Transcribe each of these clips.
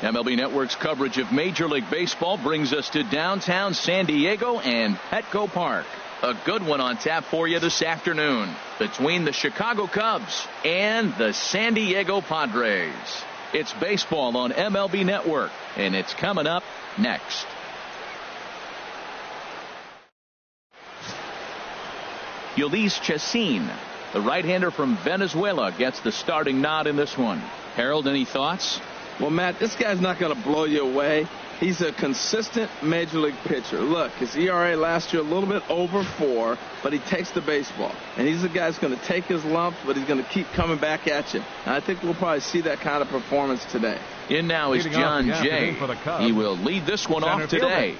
MLB Network's coverage of Major League Baseball brings us to downtown San Diego and Petco Park. A good one on tap for you this afternoon between the Chicago Cubs and the San Diego Padres. It's baseball on MLB Network, and it's coming up next. Ulysses Chacin, the right-hander from Venezuela, gets the starting nod in this one. Harold, any thoughts? Well, Matt, this guy's not going to blow you away. He's a consistent Major League pitcher. Look, his ERA last year a little bit over 4, but he takes the baseball. And he's the guy that's going to take his lumps, but he's going to keep coming back at you. And I think we'll probably see that kind of performance today. In now is John Jay. He will lead this one off today.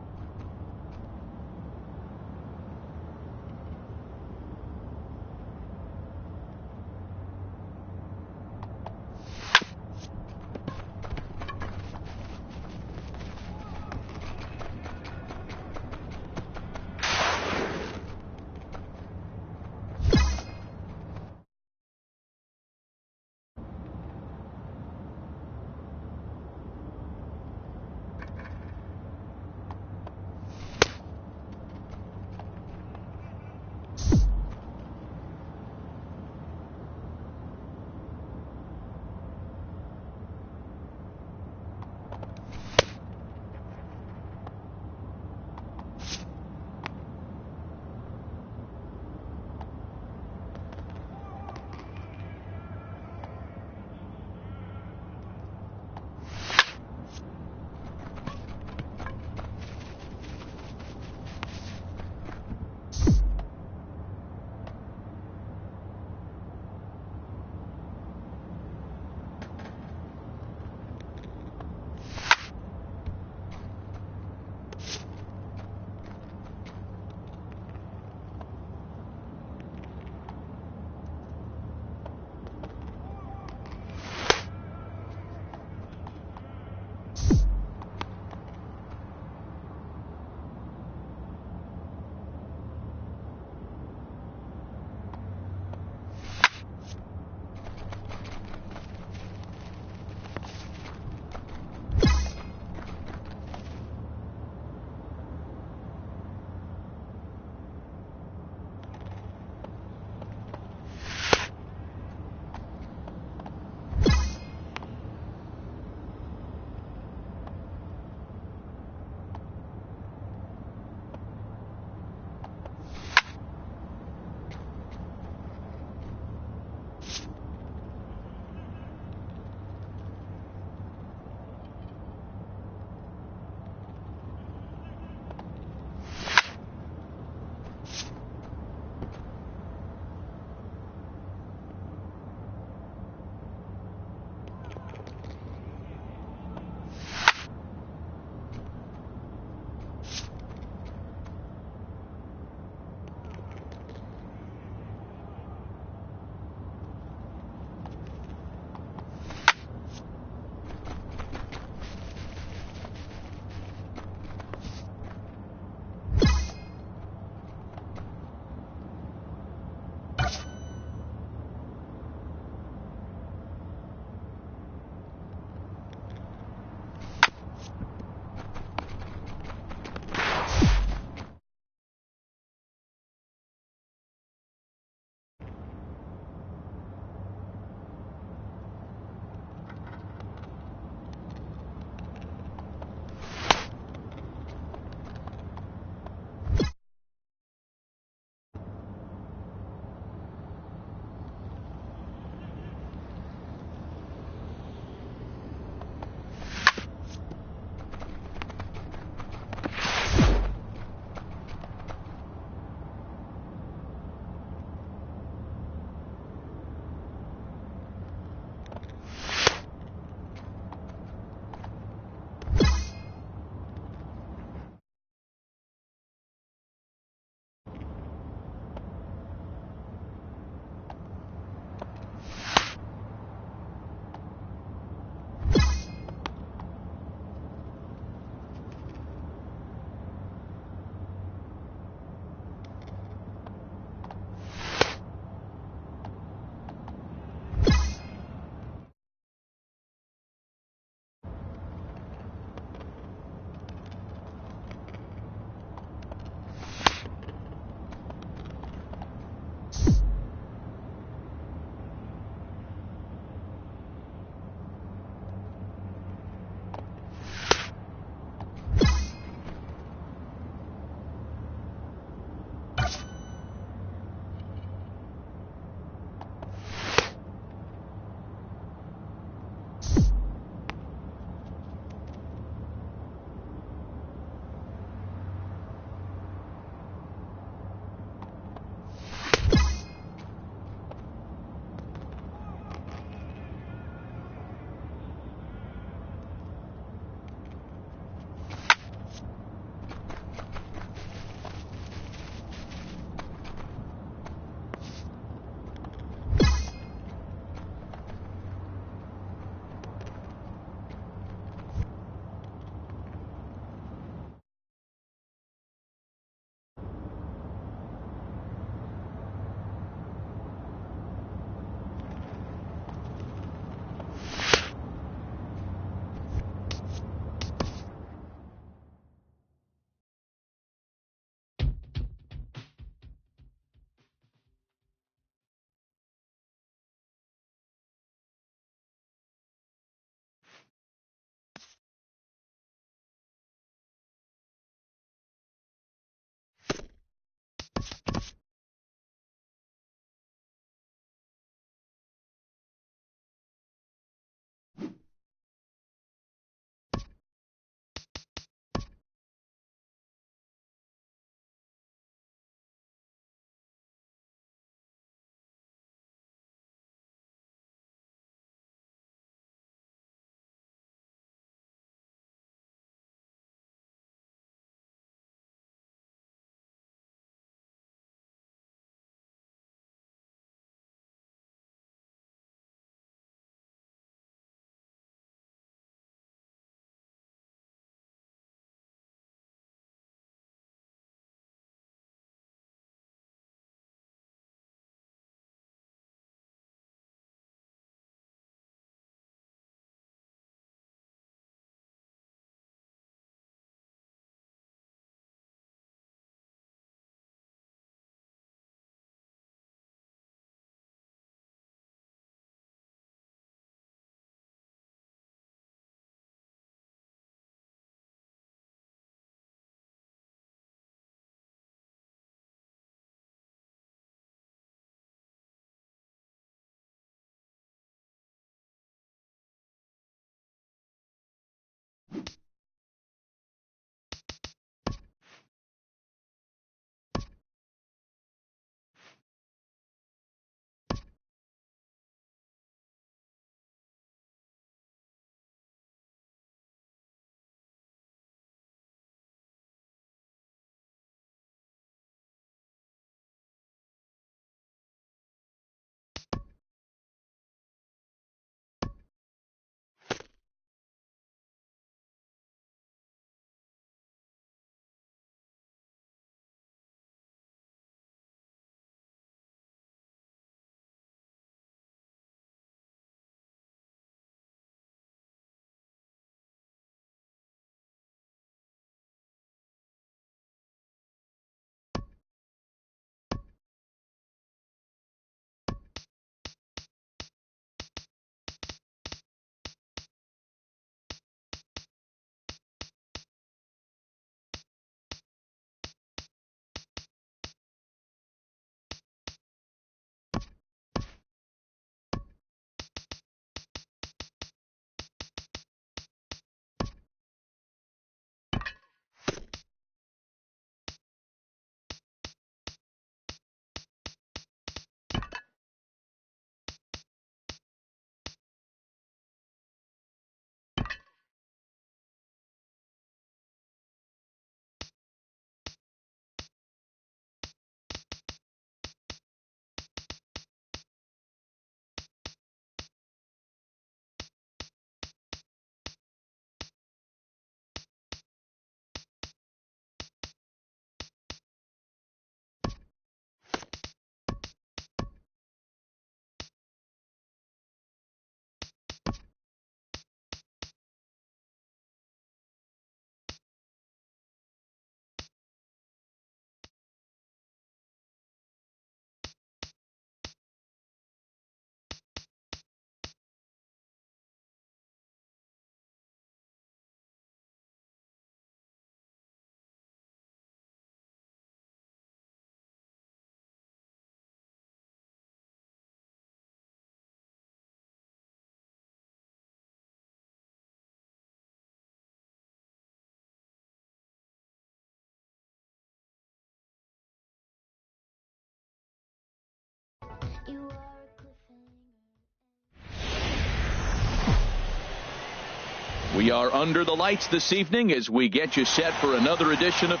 We are under the lights this evening as we get you set for another edition of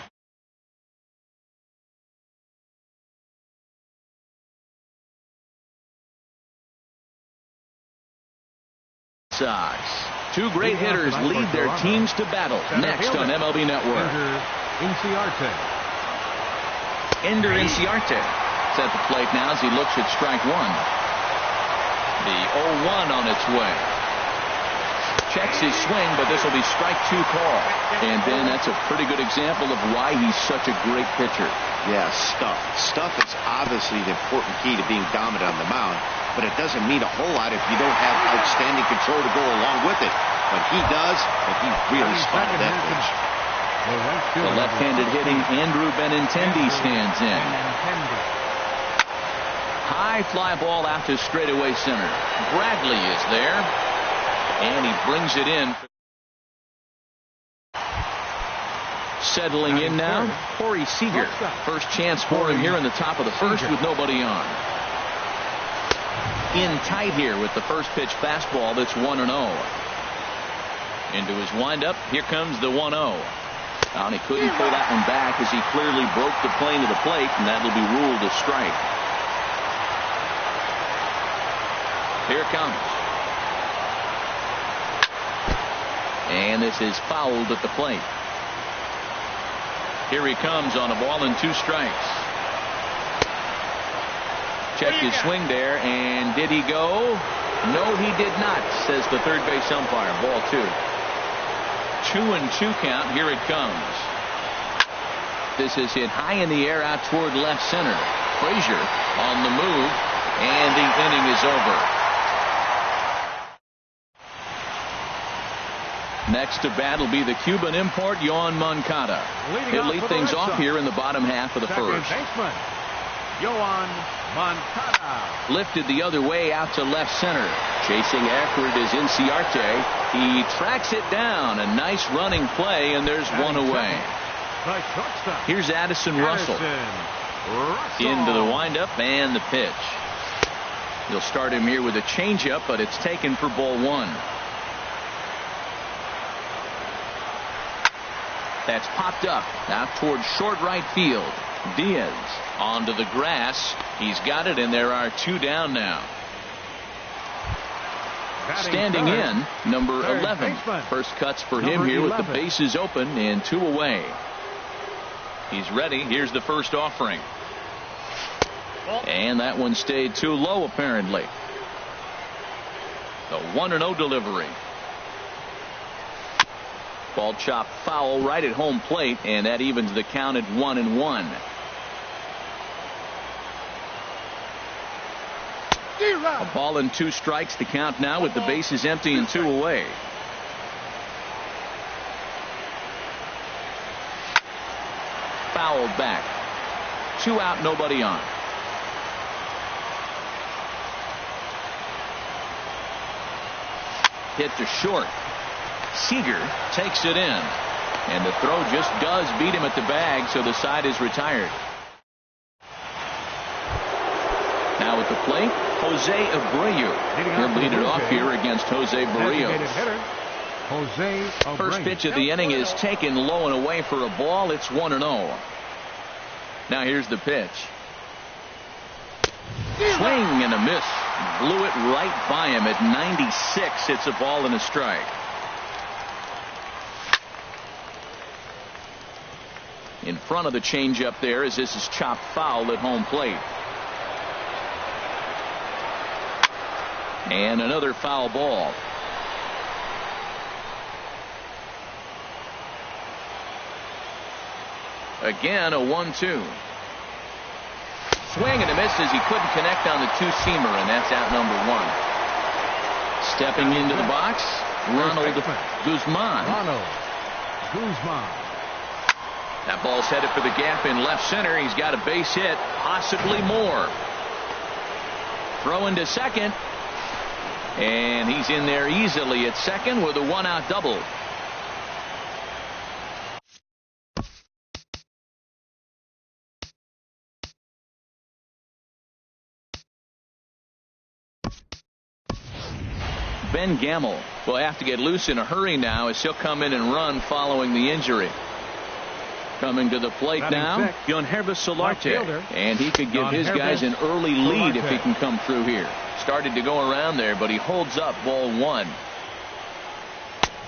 Sox. Two great hitters lead their teams to battle. Next on MLB Network. Ender Inciarte is at the plate now as he looks at strike one. The 0-1 on its way. Checks his swing, but this will be strike two call. And then that's a pretty good example of why he's such a great pitcher. Yeah, stuff. Stuff is obviously the important key to being dominant on the mound, but it doesn't mean a whole lot if you don't have outstanding control to go along with it. But he does, and he really spotted that pitch. The left-handed hitting Andrew Benintendi stands in. High fly ball out to straightaway center. Bradley is there, and he brings it in. Settling in now, Corey Seager. First chance for him here in the top of the first with nobody on. In tight here with the first pitch fastball that's 1-0. Into his windup, here comes the 1-0. And he couldn't pull that one back as he clearly broke the plane to the plate, and that'll be ruled a strike. Here it comes. And this is fouled at the plate. Here he comes on a ball and 2 strikes. Check his swing there, and did he go? No, he did not, says the third base umpire. Ball 2. 2-2 count. Here it comes. This is hit high in the air out toward left center. Frazier on the move, and the inning is over. Next to bat will be the Cuban import, Yoan Moncada. He'll lead things off here in the bottom half of the first. Yoan Moncada. Lifted the other way out to left center. Chasing after it is Inciarte. He tracks it down. A nice running play, and there's one away. Here's Addison Russell. Into the windup and the pitch. You'll start him here with a changeup, but it's taken for ball 1. That's popped up out towards short right field. Diaz onto the grass. He's got it, and there are 2 down now. Standing in, number 11. First cuts for him here with the bases open and 2 away. He's ready. Here's the first offering. And that one stayed too low, apparently. The 1-0 delivery. Ball chopped foul right at home plate, and that evens the count at 1-1. A ball and 2 strikes to count now with the bases empty and 2 away. Fouled back. 2 out, nobody on. Hit to short. Seager takes it in, and the throw just does beat him at the bag, so the side is retired. Now at the plate, Jose Abreu. He'll lead it off here against Jose Barrios. First pitch of the inning is taken low and away for a ball. It's 1-0. Now here's the pitch. Swing and a miss. Blew it right by him at 96. It's a ball and a strike. In front of the changeup there as this is chopped foul at home plate. And another foul ball. Again, a 1-2. Swing and a miss as he couldn't connect on the 2-seamer, and that's out number 1. Stepping into the box, Ronald Guzman. That ball's headed for the gap in left center. He's got a base hit, possibly more. Throw into second. And he's in there easily at second with a 1-out double. Ben Gamble will have to get loose in a hurry now as he'll come in and run following the injury. Coming to the plate now, Yonhervis Solarte. And he could give his guys an early lead if he can come through here. Started to go around there, but he holds up ball one.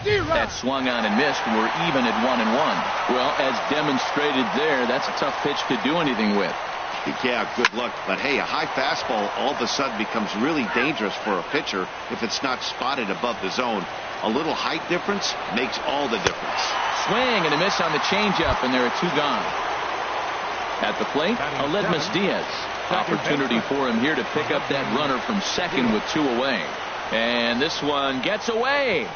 That swung on and missed. We're even at 1-1. Well, as demonstrated there, that's a tough pitch to do anything with. Yeah, good luck. But hey, a high fastball all of a sudden becomes really dangerous for a pitcher if it's not spotted above the zone. A little height difference makes all the difference. Swing and a miss on the changeup, and there are 2 gone. At the plate, Aledmus Diaz. Opportunity for him here to pick up that runner from second with 2 away. And this one gets away.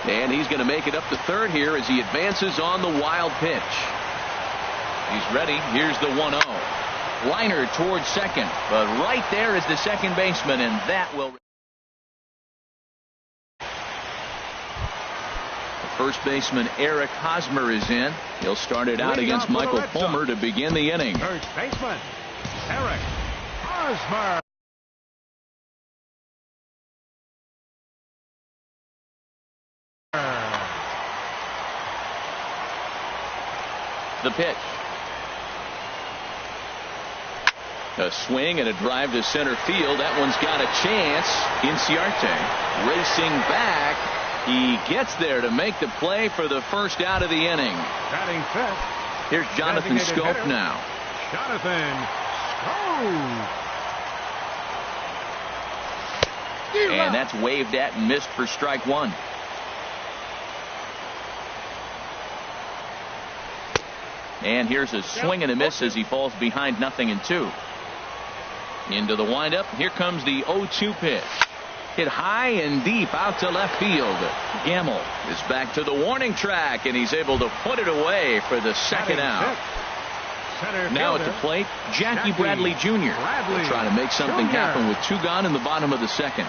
And he's going to make it up to third here as he advances on the wild pitch. He's ready. Here's the 1-0. Liner towards second, but right there is the second baseman, and that will. First baseman Eric Hosmer is in. He'll start it out against Michael Fulmer to begin the inning. First baseman Eric Hosmer. The pitch. A swing and a drive to center field. That one's got a chance. Inciarte racing back. He gets there to make the play for the first out of the inning. Batting fifth. Here's Jonathan Scope now. Jonathan Scope. And that's waved at and missed for strike one. And here's a swing and a miss as he falls behind 0-2. Into the windup. Here comes the 0-2 pitch. Hit high and deep out to left field. Gamble is back to the warning track, and he's able to put it away for the second out. Now at the plate, Jackie Bradley Jr. will try to make something happen with 2 gone in the bottom of the second.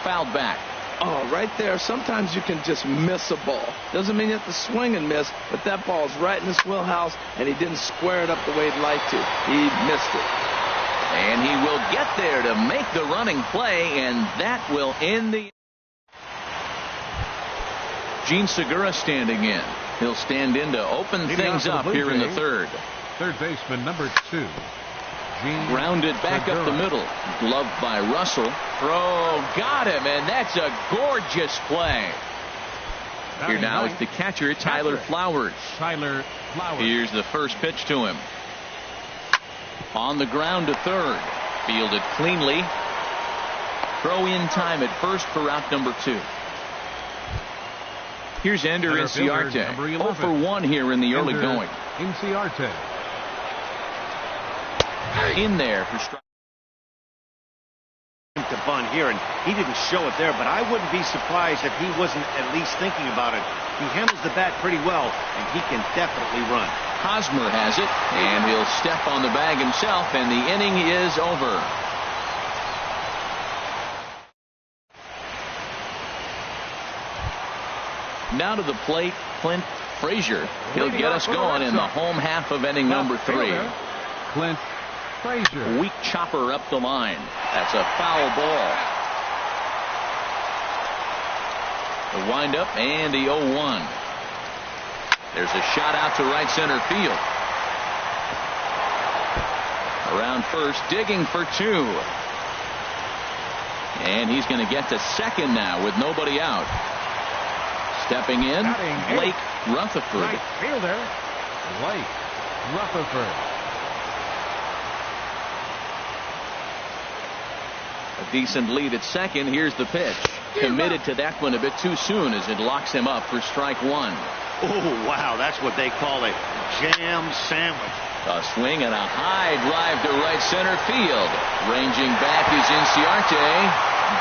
Fouled back. Oh, right there. Sometimes you can just miss a ball. Doesn't mean you have to swing and miss, but that ball's right in his wheelhouse, and he didn't square it up the way he'd like to. He missed it. And he will get there to make the running play, and that will end the. Gene Segura standing in. He'll stand in to open things up here in the third. Third baseman number 2. Grounded back up the middle. Gloved by Russell. Throw got him, and that's a gorgeous play. Here now is the catcher, Tyler Flowers. Here's the first pitch to him. On the ground to third. Fielded cleanly. Throw in time at first for out number 2. Here's Ender Inciarte. 0 for 1 here in the early going. Inciarte. In there for strike. To bunt here, and he didn't show it there, but I wouldn't be surprised if he wasn't at least thinking about it. He handles the bat pretty well, and he can definitely run. Hosmer has it, and he'll step on the bag himself, and the inning is over. Now to the plate, Clint Frazier. He'll get us going in the home half of inning number 3. Clint Frazier. Weak chopper up the line. That's a foul ball. The windup and the 0-1. There's a shot out to right center field. Around first, digging for 2. And he's going to get to second now with nobody out. Stepping in, Blake Rutherford. Right fielder, Blake Rutherford. A decent lead at second. Here's the pitch. Committed to that one a bit too soon as it locks him up for strike 1. Oh, wow. That's what they call a jam sandwich. A swing and a high drive to right center field. Ranging back is Inciarte.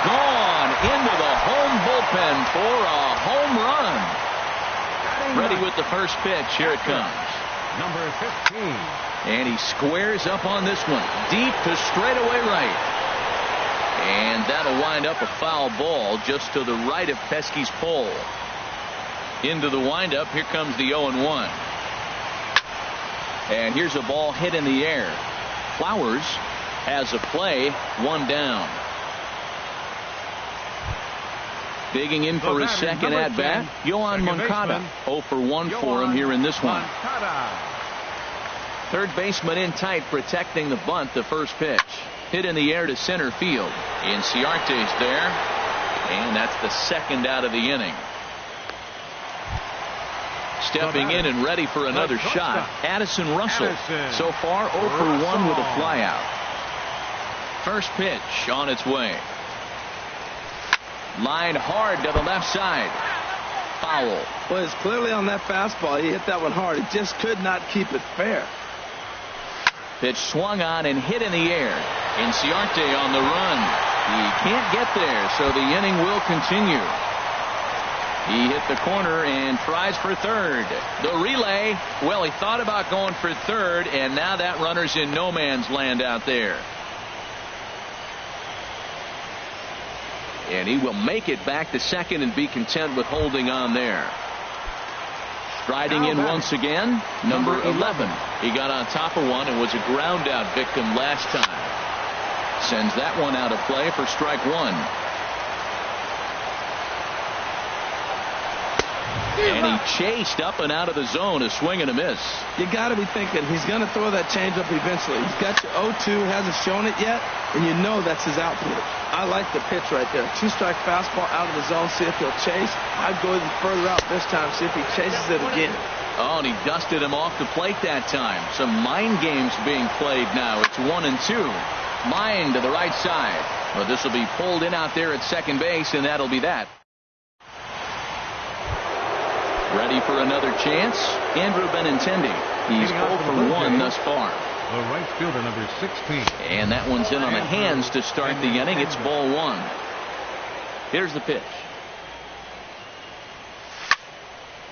Gone into the home bullpen for a home run. Ready with the first pitch. Here it comes. Number 15. And he squares up on this one. Deep to straightaway right. And that'll wind up a foul ball just to the right of Pesky's pole. Into the windup. Here comes the 0-1. And here's a ball hit in the air. Flowers has a play, one down. Digging in for his second at bat, Yohan Moncada. 0 for 1 for him here in this one. Third baseman in tight, protecting the bunt. The first pitch hit in the air to center field. Inciarte's there, and that's the second out of the inning. Stepping in and ready for another shot, Addison Russell. So far 0 for 1 with a flyout. First pitch on its way. Lined hard to the left side. Foul. Well, it's clearly on that fastball. He hit that one hard. He just could not keep it fair. Pitch swung on and hit in the air. Inciarte on the run. He can't get there, so the inning will continue. He hit the corner and tries for third. The relay, well, he thought about going for third, and now that runner's in no man's land out there. And he will make it back to second and be content with holding on there. Striding in once again, number 11. He got on top of one and was a ground out victim last time. Sends that one out of play for strike one. And he chased up and out of the zone, a swing and a miss. You got to be thinking he's going to throw that changeup eventually. He's got your 0-2, hasn't shown it yet, and you know that's his output. I like the pitch right there. 2-strike fastball out of the zone, see if he'll chase. I'd go even further out this time, see if he chases it again. Oh, and he dusted him off the plate that time. Some mind games being played now. It's 1-2. Line to the right side. Well, this will be pulled in out there at second base, and that'll be that. Ready for another chance, Andrew Benintendi. He's 0 for 1 thus far. The right fielder, number 16. And that one's in on the hands to start the inning. It's ball one. Here's the pitch.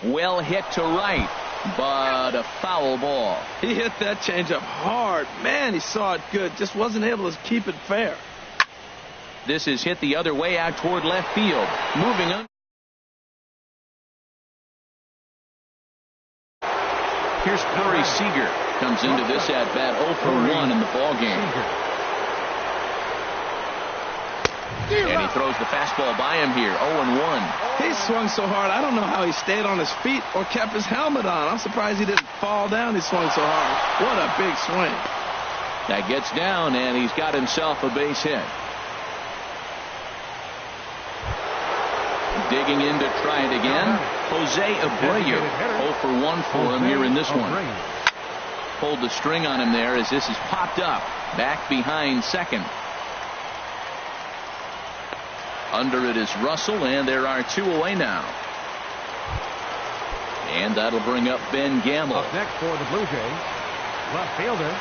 Well hit to right, but a foul ball. He hit that changeup hard. Man, he saw it good. Just wasn't able to keep it fair. This is hit the other way out toward left field. Moving on. Here's Corey Seager. Comes into this at bat 0 for 1 in the ball game. And he throws the fastball by him here. 0-1. He swung so hard, I don't know how he stayed on his feet or kept his helmet on. I'm surprised he didn't fall down. He swung so hard. What a big swing. That gets down, and he's got himself a base hit. Digging in to try it again. Jose Abreu. 0 for 1 for him here in this one. Pulled the string on him there as this is popped up. Back behind second. Under it is Russell, and there are two away now. And that'll bring up Ben Gamble. Up next for the Blue Jays, left fielder.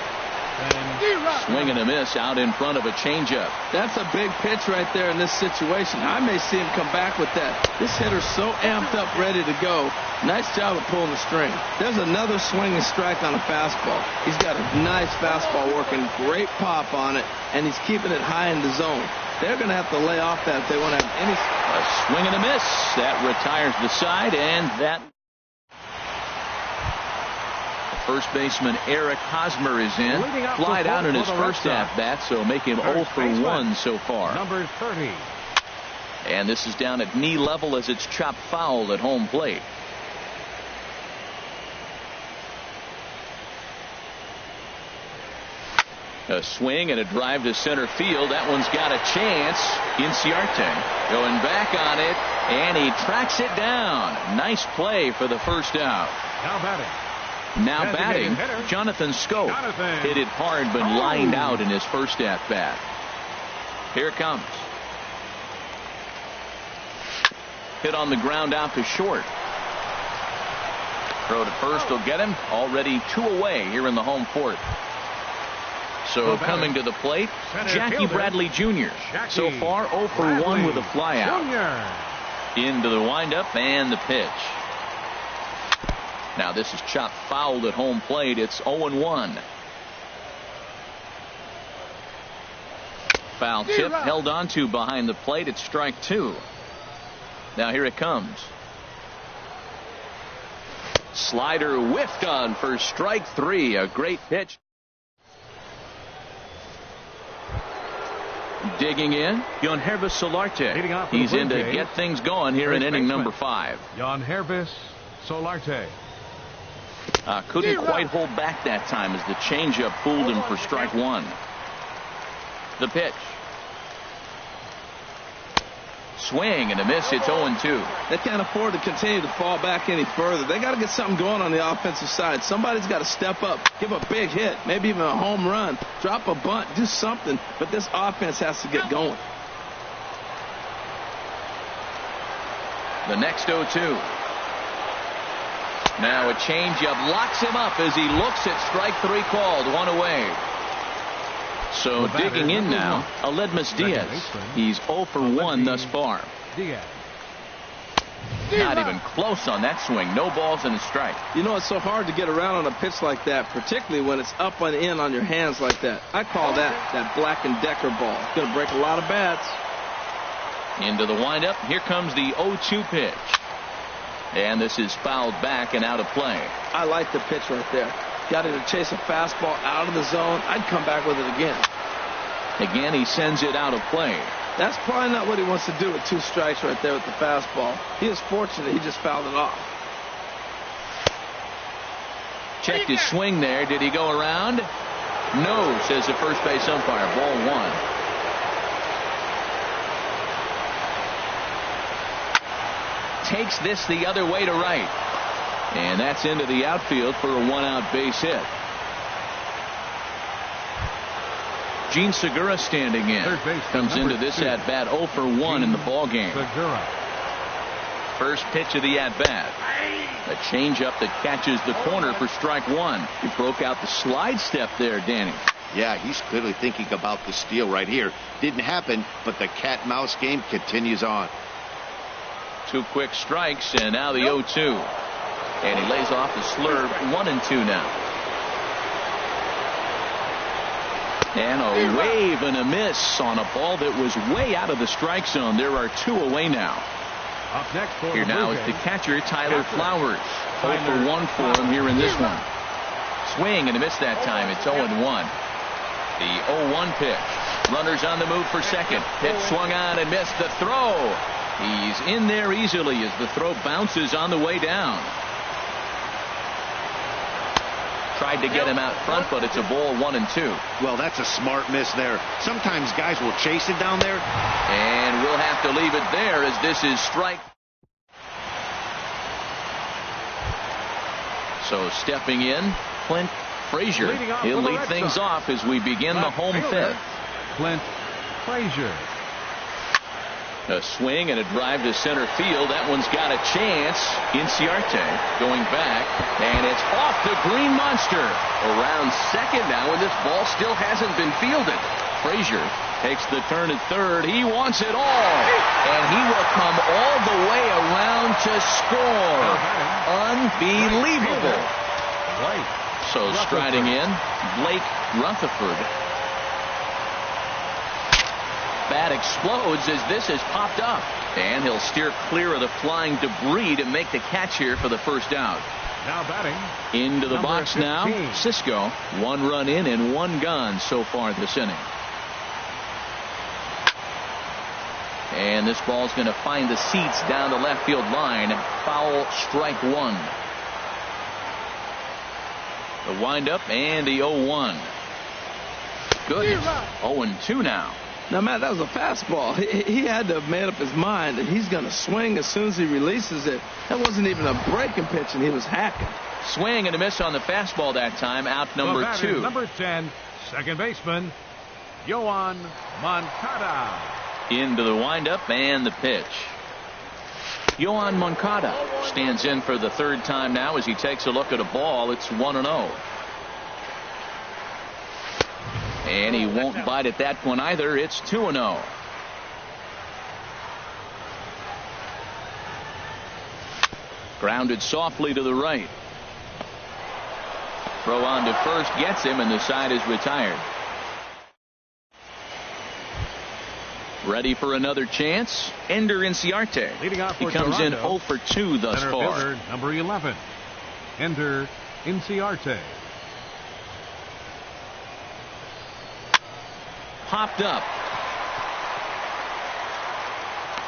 Swing and a miss out in front of a changeup. That's a big pitch right there in this situation. I may see him come back with that. This hitter's so amped up, ready to go. Nice job of pulling the string. There's another swing and strike on a fastball. He's got a nice fastball working, great pop on it, and he's keeping it high in the zone. They're going to have to lay off that if they want to have any. A swing and a miss. That retires the side, and that. First baseman Eric Hosmer is in. Flied out in his first at-bat, so make him 0 for 1 so far. Number 30. And this is down at knee level as it's chopped foul at home plate. A swing and a drive to center field. That one's got a chance. Inciarte going back on it, and he tracks it down. Nice play for the first out. Now batting. Now batting, Jonathan Scope. Hit it hard but lined out in his first at-bat. Here it comes. Hit on the ground out to short. Throw to first will get him. Already two away here in the home fourth. So coming to the plate, Jackie Bradley Jr. So far 0 for 1 with a flyout. Into the windup and the pitch. Now this is chopped fouled at home plate. It's 0-1. Foul tip held on to behind the plate. It's strike two. Now here it comes. Slider whiffed on for strike three. A great pitch. Digging in, Hervis Solarte. He's in to get things going here in inning number 5. Hervis Solarte. Couldn't quite hold back that time as the changeup fooled him for strike 1. The pitch. Swing and a miss. It's 0-2. They can't afford to continue to fall back any further. They got to get something going on the offensive side. Somebody's got to step up, give a big hit, maybe even a home run, drop a bunt, do something. But this offense has to get going. The next 0-2. Now a changeup locks him up as he looks at strike 3 called. 1 away. So digging in now, Aledmus Diaz. He's 0 for 1 thus far. Not even close on that swing. No balls and a strike. You know, it's so hard to get around on a pitch like that, particularly when it's up and in on your hands like that. I call that Black & Decker ball. It's going to break a lot of bats. Into the windup. Here comes the 0-2 pitch. And this is fouled back and out of play. I like the pitch right there. Got it to chase a fastball out of the zone. I'd come back with it again. Again, he sends it out of play. That's probably not what he wants to do with 2 strikes right there with the fastball. He is fortunate he just fouled it off. Checked his swing there. Did he go around? No, says the first base umpire. Ball 1. Takes this the other way to right. And that's into the outfield for a 1-out base hit. Gene Segura standing in. Comes into this at-bat 0 for 1 in the ballgame. First pitch of the at-bat. A changeup that catches the corner for strike 1. He broke out the slide step there, Danny. Yeah, he's clearly thinking about the steal right here. Didn't happen, but the cat-mouse game continues on. 2 quick strikes, and now the 0-2. And he lays off the slurve. 1-2 now. And a wave and a miss on a ball that was way out of the strike zone. There are 2 away now. Up next for here now is the catcher, Tyler Flowers. 0 for 1 for him here in this one. Swing and a miss that time. It's 0-1. The 0-1 pitch. Runners on the move for second. Pitch swung on and missed. The throw. He's in there easily as the throw bounces on the way down. Tried to get him out front, but it's a ball. 1-2. Well, that's a smart miss there. Sometimes guys will chase it down there. And we'll have to leave it there as this is strike. So stepping in, Clint Frazier. He'll lead things off as we begin the home 5th. Clint Frazier. A swing and a drive to center field. That one's got a chance. Inciarte going back, and it's off the green monster. Around second now, and this ball still hasn't been fielded. Frazier takes the turn at third. He wants it all, and he will come all the way around to score. Unbelievable. So striding in, Blake Rutherford. Bat explodes as this has popped up, and he'll steer clear of the flying debris to make the catch here for the first out. Now batting into the box 15. Now Cisco. 1 run in and 1 gone so far this inning. And this ball's going to find the seats down the left field line. Foul, strike 1. The windup and the 0-1. Good. 0-2 now. Now, Matt, that was a fastball. He had to have made up his mind that he's going to swing as soon as he releases it. That wasn't even a breaking pitch, and he was hacking. Swing and a miss on the fastball that time. Out number 2. Number 10, second baseman, Yoan Moncada. Into the windup and the pitch. Yoan Moncada stands in for the 3rd time now as he takes a look at a ball. It's 1-0. And he won't bite at that one either. It's 2-0. Grounded softly to the right. Throw on to first gets him, and the side is retired. Ready for another chance? Ender Inciarte. He comes Toronto, in 0 for 2 thus far. Fielder, number 11, Ender Inciarte. Popped up.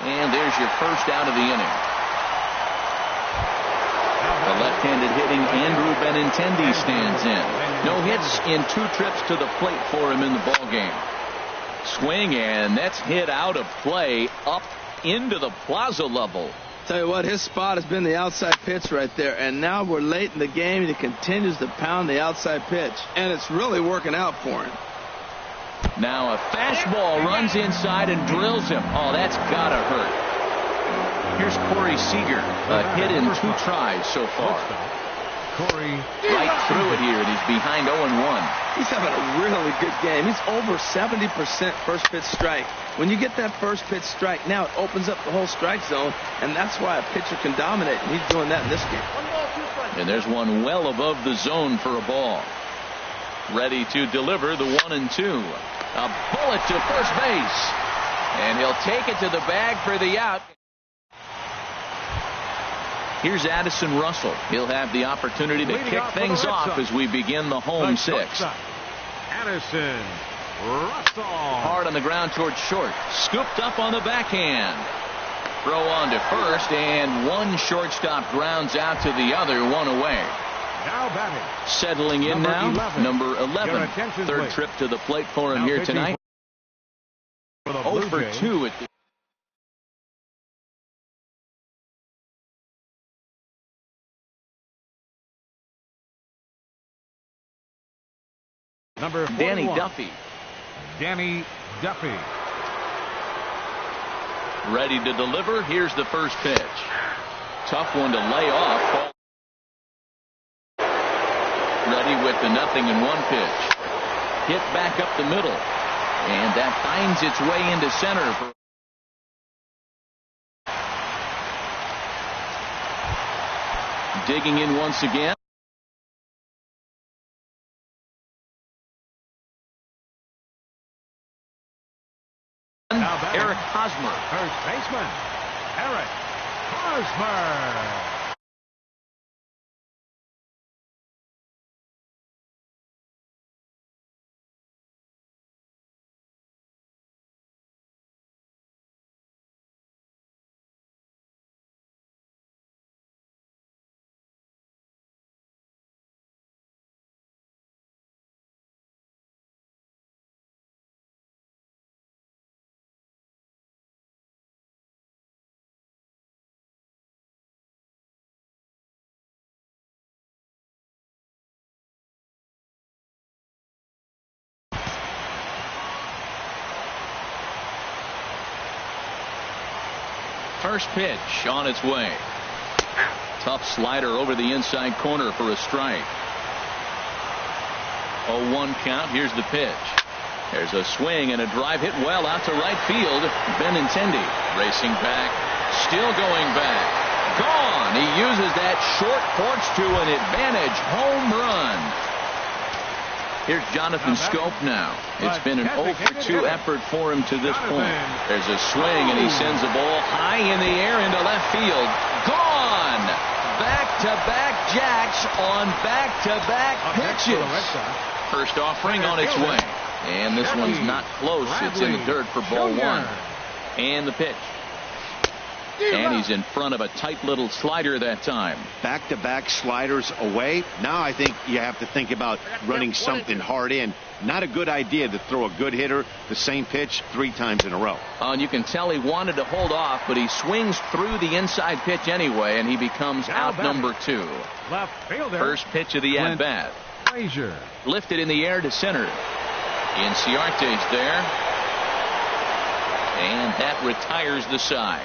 And there's your first out of the inning. The left-handed hitting Andrew Benintendi stands in. No hits in 2 trips to the plate for him in the ballgame. Swing, and that's hit out of play up into the plaza level. Tell you what, his spot has been the outside pitch right there, and now we're late in the game and he continues to pound the outside pitch, and it's really working out for him. Now a fastball runs inside and drills him. Oh, that's gotta hurt. Here's Corey Seager, a hit in 2 tries so far. Corey right through it here, and he's behind 0-1. He's having a really good game. He's over 70% first pitch strike. When you get that first pitch strike, now it opens up the whole strike zone, and that's why a pitcher can dominate, and he's doing that in this game. And there's one well above the zone for a ball. Ready to deliver the 1-2. A bullet to first base, and he'll take it to the bag for the out. Here's Addison Russell. He'll have the opportunity to kick things off as we begin the home 6th. Addison Russell. Hard on the ground towards short. Scooped up on the backhand. Throw on to first, and one shortstop grounds out to the other, 1 away. Now batting. Settling in now, 11. number 11. Third please. trip to the plate for him Now here tonight. 0 for 2 at the number 41. Danny Duffy. Danny Duffy. Ready to deliver. Here's the first pitch. Tough one to lay off. Ready with the 0-1 pitch. Hit back up the middle. And that finds its way into center. Digging in once again. Eric Hosmer. First baseman, Eric Hosmer. First pitch on its way. Tough slider over the inside corner for a strike. 0-1 count. Here's the pitch. There's a swing and a drive hit well out to right field. Benintendi racing back. Still going back. Gone. He uses that short porch to an advantage home run. Here's Jonathan Scope now. It's been an 0 for 2 effort for him to this point. There's a swing, and he sends the ball high in the air into left field. Gone! Back-to-back jacks on back-to-back pitches. First offering on its way. And this one's not close. It's in the dirt for ball 1. And the pitch. And he's in front of a tight little slider that time. Back-to-back sliders away. Now I think you have to think about running something hard in. Not a good idea to throw a good hitter the same pitch 3 times in a row. And you can tell he wanted to hold off, but he swings through the inside pitch anyway, and he becomes out number 2. Left fielder. First pitch of the at-bat. Frazier. Lifted in the air to center. Inciarte's there. And that retires the side.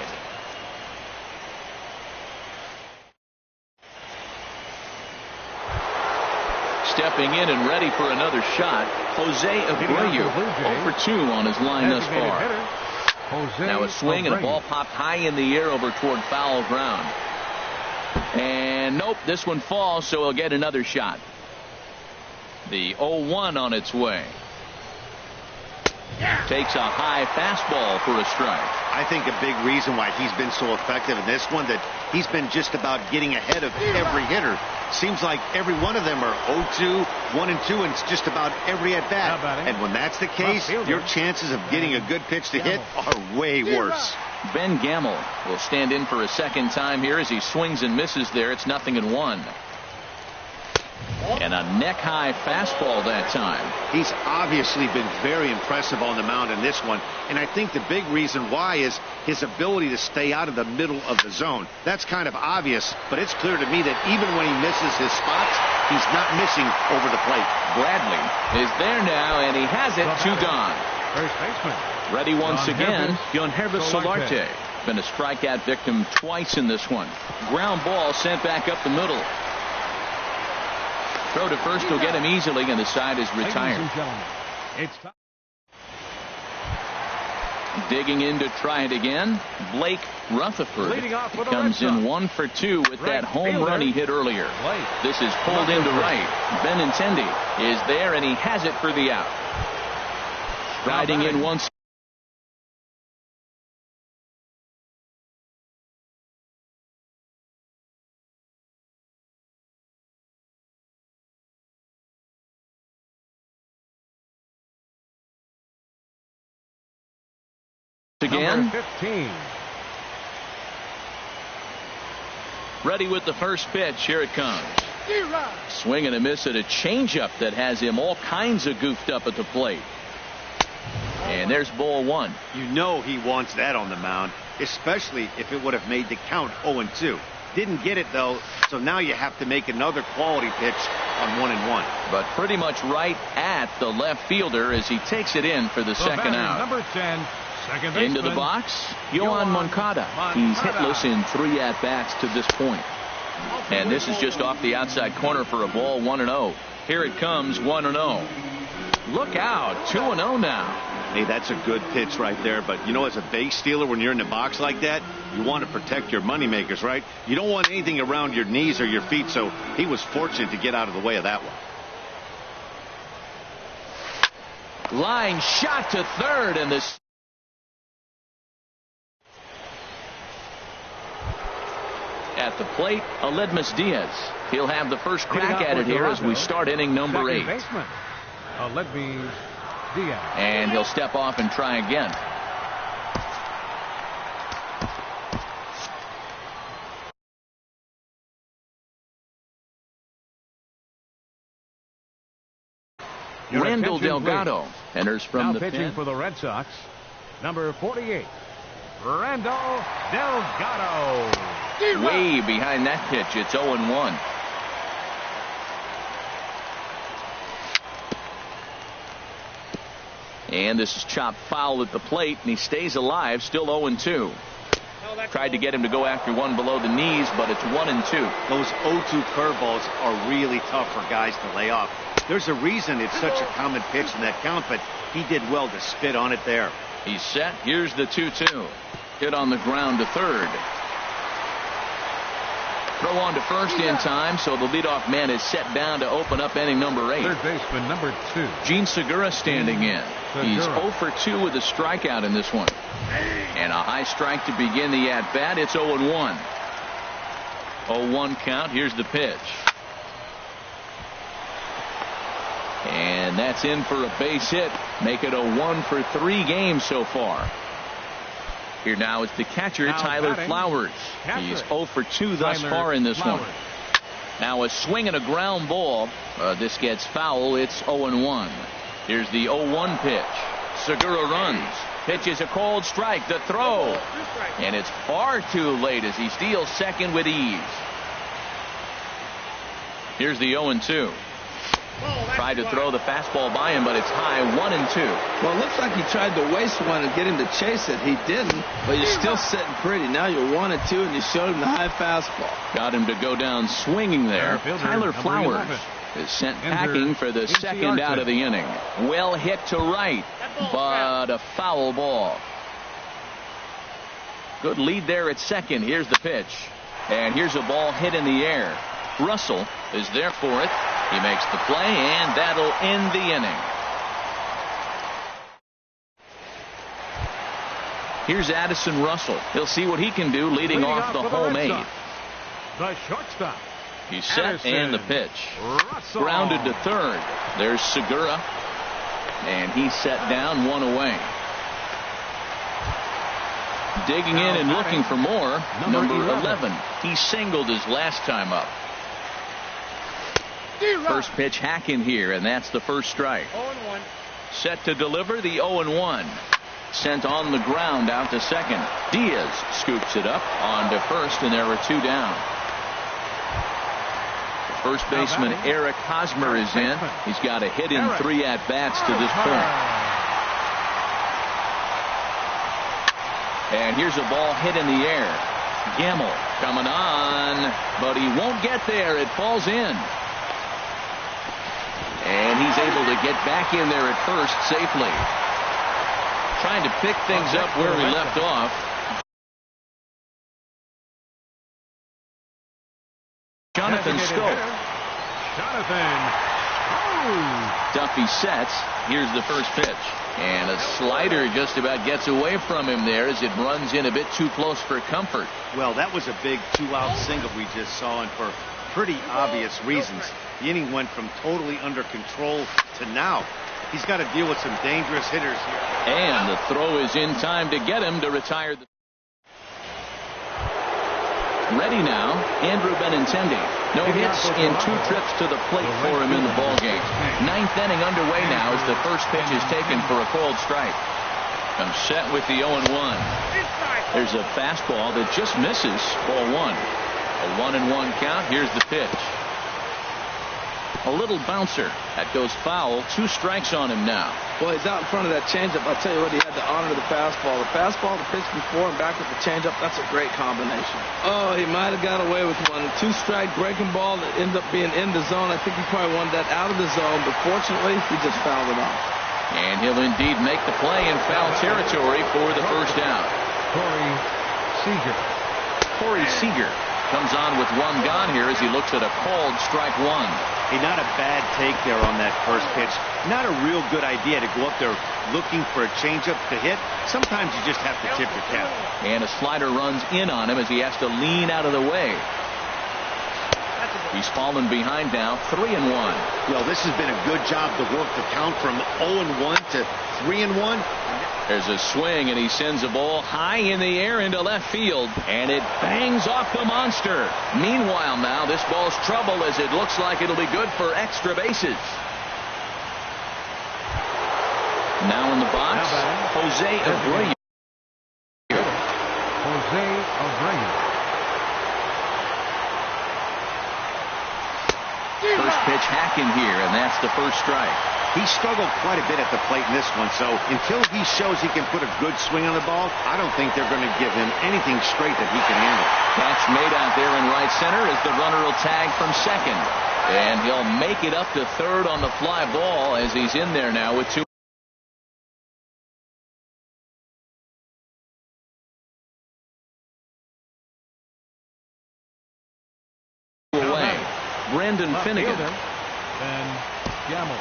Stepping in and ready for another shot, Jose Abreu. 0 for 2 on his line thus far. Now a swing and a ball popped high in the air over toward foul ground. And nope, this one falls, so he'll get another shot. The 0-1 on its way. Takes a high fastball for a strike. I think a big reason why he's been so effective in this one, that he's been just about getting ahead of every hitter. Seems like every one of them are 0-2, 1-2, and it's just about every at-bat. And when that's the case, your chances of getting a good pitch to hit are way worse. Ben Gamble will stand in for a second time here as he swings and misses there. It's 0-1. And a neck-high fastball that time. He's obviously been very impressive on the mound in this one, and I think the big reason why is his ability to stay out of the middle of the zone. That's kind of obvious, but it's clear to me that even when he misses his spots, he's not missing over the plate. Bradley is there now, and he has it to Don. First baseman. Ready once again, Yohannes Solarte. Been a strikeout victim twice in this one. Ground ball sent back up the middle. Throw to first will get him easily, and the side is retired. It's time. Digging in to try it again, Blake Rutherford comes in 1 for 2 with that home run he hit earlier. This is pulled into right. Benintendi is there, and he has it for the out. Riding in once again. Number 15. Ready with the first pitch. Here it comes. Swing and a miss at a changeup that has him all kinds of goofed up at the plate. And there's ball 1. You know he wants that on the mound, especially if it would have made the count 0-2. Didn't get it, though, so now you have to make another quality pitch on 1-1. But pretty much right at the left fielder as he takes it in for the second out. Number 10. Into the box, Yohan Moncada. He's hitless in 3 at-bats to this point. And this is just off the outside corner for a ball, 1-0. Here it comes, 1-0. Look out, 2-0 now. Hey, that's a good pitch right there. But, you know, as a base stealer, when you're in the box like that, you want to protect your moneymakers, right? You don't want anything around your knees or your feet, so he was fortunate to get out of the way of that one. Line shot to third, and this. At the plate, Aledmus Diaz. He'll have the first crack at it here as we start inning number 8. Aledmus Diaz. And he'll step off and try again. Randall Delgado enters from the pitching pen. for the Red Sox, number 48, Randall Delgado. Way behind that pitch. It's 0-1. And this is chopped foul at the plate, and he stays alive, still 0-2. Tried to get him to go after one below the knees, but it's 1-2. Those 0-2 curveballs are really tough for guys to lay off. There's a reason it's such a common pitch in that count, but he did well to spit on it there. He's set. Here's the 2-2. Hit on the ground to third. Throw on to first in time, so the leadoff man is set down to open up inning number 8. Third baseman number 2. Gene Segura standing in. He's 0 for 2 with a strikeout in this one. And a high strike to begin the at-bat. It's 0-1. 0-1 count. Here's the pitch. And that's in for a base hit. Make it a 1 for 3 games so far. Here now is the catcher, Tyler Flowers. He's 0 for 2 thus far in this one. Now a swing and a ground ball. This gets foul. It's 0-1. Here's the 0-1 pitch. Segura runs. Pitches a cold strike. The throw. And it's far too late as he steals second with ease. Here's the 0-2. Tried to throw the fastball by him, but it's high, 1-2. Well, it looks like he tried to waste one and get him to chase it. He didn't, but you're still sitting pretty. Now you're 1-2, and you showed him the high fastball. Got him to go down swinging there. Tyler Flowers is sent packing for the second out of the inning. Well hit to right, but a foul ball. Good lead there at second. Here's the pitch. And here's a ball hit in the air. Russell is there for it. He makes the play, and that'll end the inning. Here's Addison Russell. He'll see what he can do leading off the home 8. The shortstop. He's set, Addison, and the pitch. Russell. Grounded to third. There's Segura, and he's set down, 1 away. Digging in and looking for more. Number 11. He singled his last time up. First pitch hacking here, and that's the first strike. 0-1. Set to deliver the 0-1. Sent on the ground out to second. Diaz scoops it up on to first, and there are 2 down. First baseman Eric Hosmer is in. He's got a hit in 3 at-bats to this point. And here's a ball hit in the air. Gamble coming on, but he won't get there. It falls in. And he's able to get back in there at first safely. Trying to pick things up where he left off. Jonathan Scope. Duffy sets. Here's the first pitch. And a slider just about gets away from him there as it runs in a bit too close for comfort. Well, that was a big 2-out single we just saw, and for pretty obvious reasons. The inning went from totally under control to now. He's got to deal with some dangerous hitters here. And the throw is in time to get him to retire. Ready now, Andrew Benintendi. No hits in 2 trips to the plate for him in the ballgame. 9th inning underway now as the first pitch is taken for a called strike. Comes set with the 0-1. There's a fastball that just misses ball 1. A 1-1 count. Here's the pitch. A little bouncer that goes foul. 2 strikes on him now. Well, he's out in front of that changeup. I'll tell you what, he had to honor the fastball. The fastball, the pitch before and back with the changeup, that's a great combination. Oh, he might have got away with one. 2-strike breaking ball that ended up being in the zone. I think he probably wanted that out of the zone, but fortunately, he just fouled it off. And he'll indeed make the play in foul territory for the first out. Corey Seager comes on with 1 gone here as he looks at a called strike 1. Hey, not a bad take there on that first pitch. Not a real good idea to go up there looking for a changeup to hit. Sometimes you just have to tip your cap. And a slider runs in on him as he has to lean out of the way. He's fallen behind now, 3-1. Well, this has been a good job to work the count from 0-1 to 3-1. There's a swing, and he sends a ball high in the air into left field, and it bangs off the monster. Meanwhile, now this ball's trouble as it looks like it'll be good for extra bases. Now in the box, Jose Abreu. First pitch hacking here, and that's the first strike. He struggled quite a bit at the plate in this one, so until he shows he can put a good swing on the ball, I don't think they're going to give him anything straight that he can handle. Catch made out there in right center as the runner will tag from second. And he'll make it up to third on the fly ball as he's in there now with 2. Away. Brandon Finnegan. And Gamble.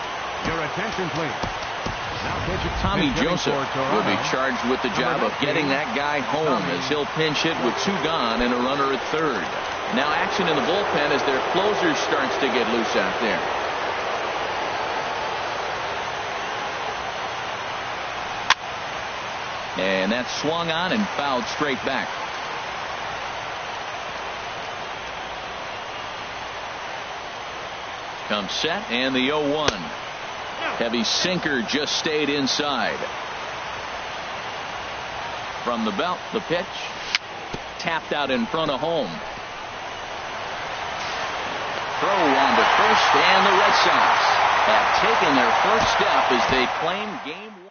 Your attention, please. Tommy Joseph will be charged with the job of getting that guy home as he'll pinch hit with 2 gone and a runner at third. Now action in the bullpen as their closer starts to get loose out there. And that's swung on and fouled straight back. Comes set and the 0-1. Heavy sinker just stayed inside. From the belt, the pitch. Tapped out in front of home. Throw on to first, and the Red Sox have taken their first step as they claim game 1.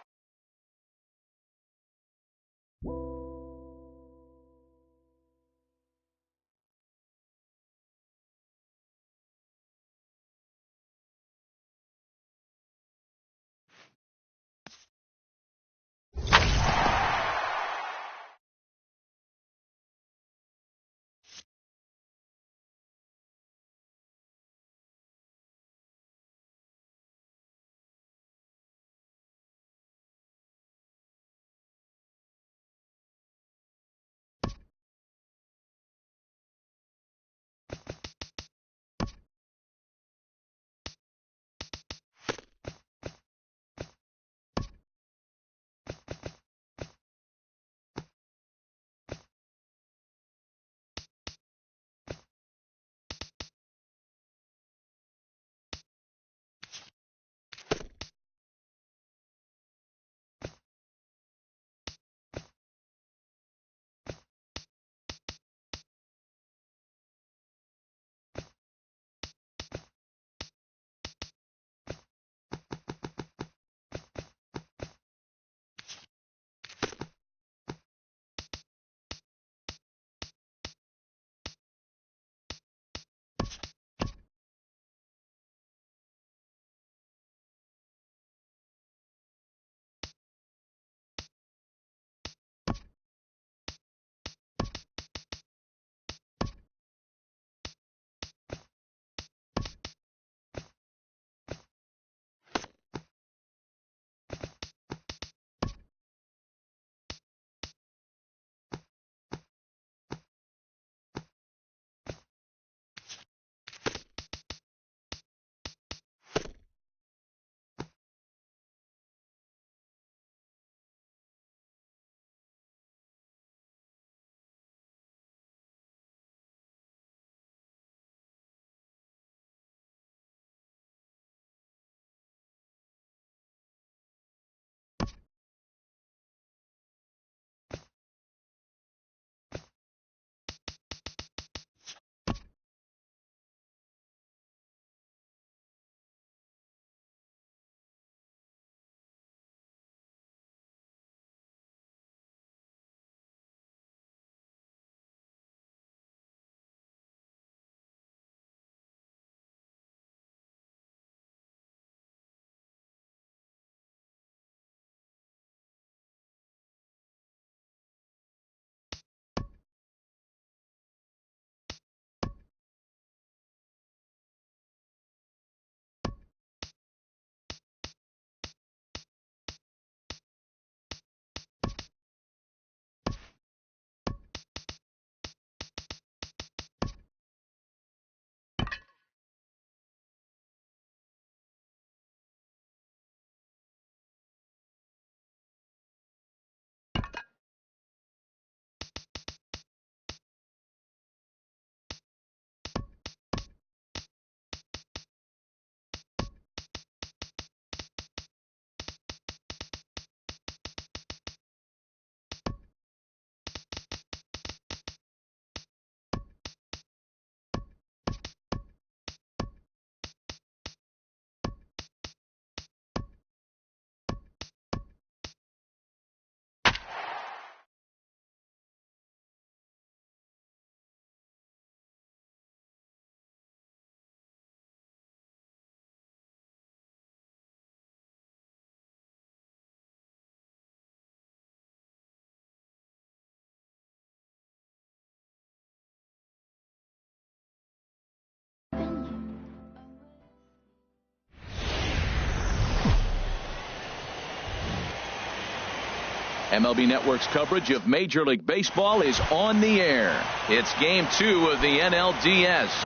MLB Network's coverage of Major League Baseball is on the air. It's Game 2 of the NLDS.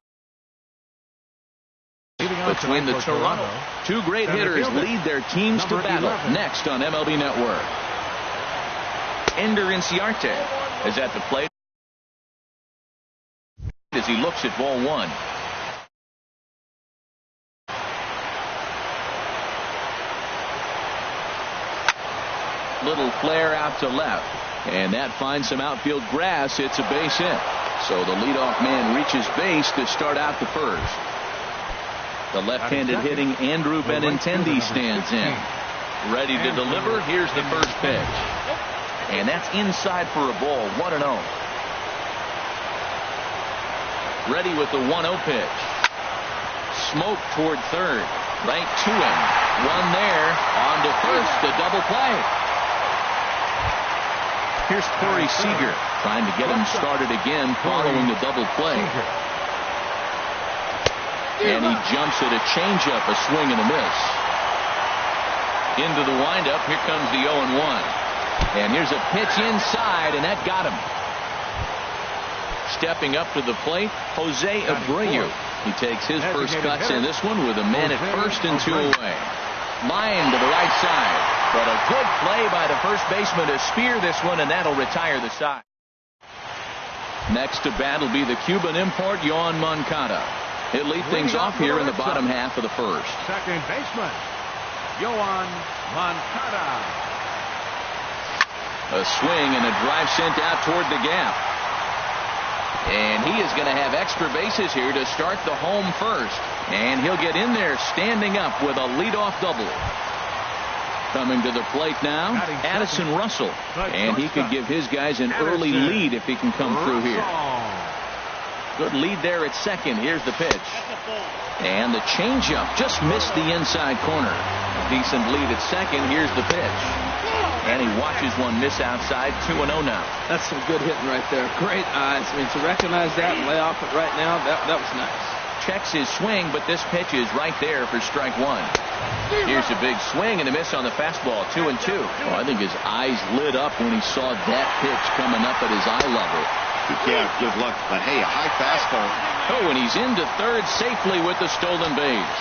Between the Toronto, two great hitters lead their teams to battle. Next on MLB Network. Ender Inciarte is at the plate as he looks at ball one. Little flare out to left, and that finds some outfield grass. It's a base hit. So the leadoff man reaches base to start out the first. The left-handed hitting Andrew Benintendi stands in. Ready to deliver. Here's the first pitch. And that's inside for a ball. 1-0. Ready with the 1-0 pitch. Smoke toward third. Right to him. One there. On to first. A double play. Here's Corey Seager trying to get him started again following the double play. And he jumps at a changeup, a swing and a miss. Into the windup. Here comes the 0-1. And here's a pitch inside, and that got him. Stepping up to the plate, Jose Abreu. He takes his first cuts in this one with a man at first and 2 away. Line to the right side. But a good play by the first baseman to spear this one, and that'll retire the side. Next to bat will be the Cuban import, Yoan Moncada. He'll lead things off here in the bottom half of the first. Second baseman, Yoan Moncada. A swing and a drive sent out toward the gap. And he is going to have extra bases here to start the home first. And he'll get in there standing up with a leadoff double. Coming to the plate now, Addison Russell. And he could give his guys an early lead if he can come through here. Good lead there at second. Here's the pitch. And the changeup just missed the inside corner. A decent lead at second. Here's the pitch. And he watches one miss outside. 2-0 now. That's some good hitting right there. Great eyes. I mean, to recognize that and lay off it right now, that was nice. Checks his swing, but this pitch is right there for strike one. Here's a big swing and a miss on the fastball. 2-2. Oh, I think his eyes lit up when he saw that pitch coming up at his eye level. Yeah, good luck. But hey, a high fastball. Oh, and he's into third safely with the stolen base.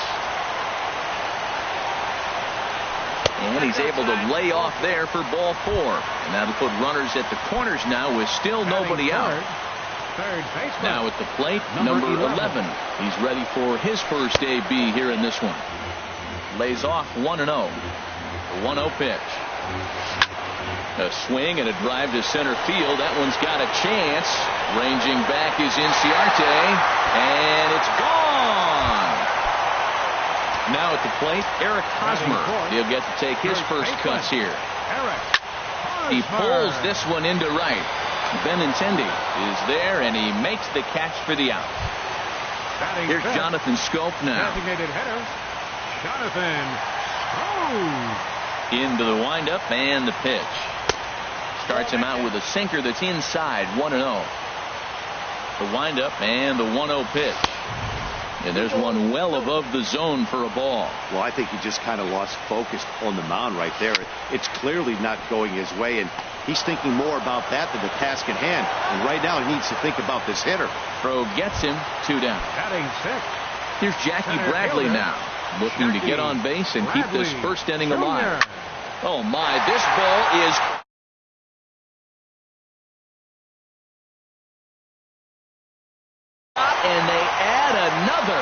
And he's able to lay off there for ball four. And that'll put runners at the corners now with still nobody out. Now at the plate, number 11. He's ready for his first AB here in this one. Lays off 1-0. The 1-0 pitch. A swing and a drive to center field. That one's got a chance. Ranging back is Inciarte. And it's gone. Now at the plate, Eric Hosmer. He'll get to take his first cuts here. He pulls this one into right. Benintendi is there, and he makes the catch for the out. Here's Jonathan Scope now. Designated hitter, Jonathan. Into the windup and the pitch. Starts him out with a sinker that's inside. 1-0. The windup and the 1-0 pitch. And there's one well above the zone for a ball. Well, I think he just kind of lost focus on the mound right there. It's clearly not going his way, and he's thinking more about that than the task at hand. And right now he needs to think about this hitter. Throw gets him. 2 down. Batting sixth. Here's Jackie Bradley now, looking to get on base and keep this first inning alive. Oh my, this ball is... And they add another.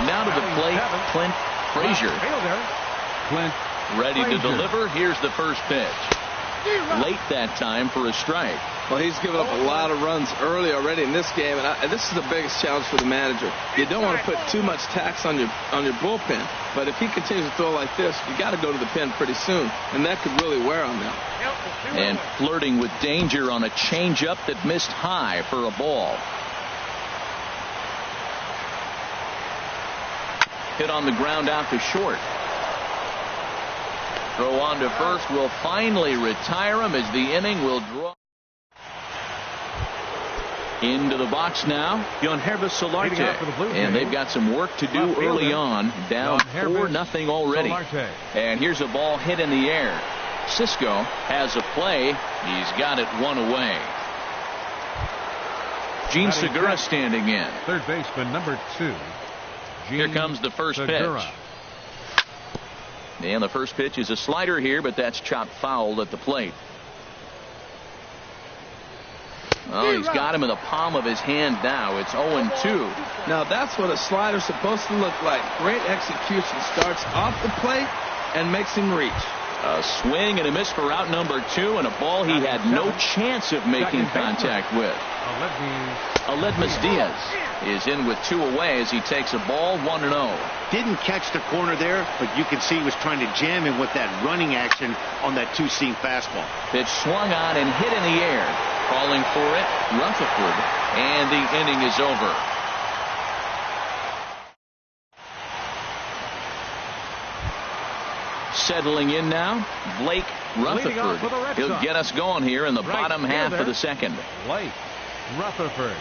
Now to the plate, Clint Frazier. Clint ready to deliver. Here's the first pitch. Late that time for a strike. Well, he's given up a lot of runs early already in this game, and this is the biggest challenge for the manager. You don't want to put too much tax on your bullpen, but if he continues to throw like this, you got to go to the pen pretty soon, and that could really wear on them. And flirting with danger on a changeup that missed high for a ball. Hit on the ground out to short. Throw on to first will finally retire him as the inning will draw. Into the box now, Yangervis Solarte. And they've got some work to do early on. Down 4-0 already. And here's a ball hit in the air. Cisco has a play. He's got it one away. Gene Segura standing in. Third baseman number 2. Here comes the first pitch. And the first pitch is a slider here, but that's chopped foul at the plate. Oh, he's got him in the palm of his hand now. It's 0-2. Now that's what a slider's supposed to look like. Great execution. Starts off the plate and makes him reach. A swing and a miss for out number 2, and a ball he had no chance of making contact with. Aledmus Diaz is in with 2 away as he takes a ball 1-0. Didn't catch the corner there, but you can see he was trying to jam him with that running action on that two-seam fastball. Pitch swung on and hit in the air. Calling for it, Rutherford, and the inning is over. Settling in now, Blake Rutherford. He'll get us going here in the bottom half of the second. Blake Rutherford.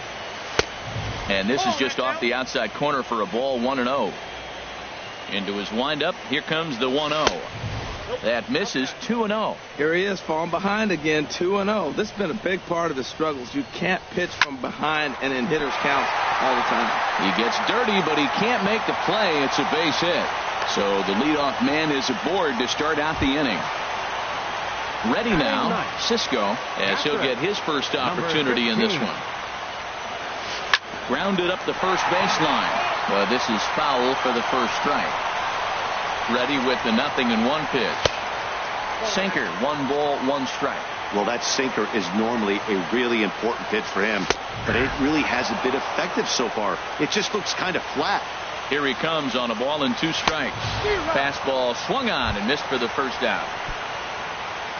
And this is just off the outside corner for a ball 1-0. Into his windup. Here comes the 1-0. That misses. 2-0. Here he is, falling behind again. 2-0. This has been a big part of the struggles. You can't pitch from behind and in hitters' counts all the time. He gets dirty, but he can't make the play. It's a base hit. So the leadoff man is aboard to start out the inning. Ready now, Cisco, as he'll get his first opportunity in this one. Grounded up the first baseline. But this is foul for the first strike. Ready with the 0-1 pitch. Sinker, 1 ball, 1 strike. Well, that sinker is normally a really important pitch for him, but it really hasn't been effective so far. It just looks kind of flat. Here he comes on a ball and 2 strikes. Fastball swung on and missed for the first out.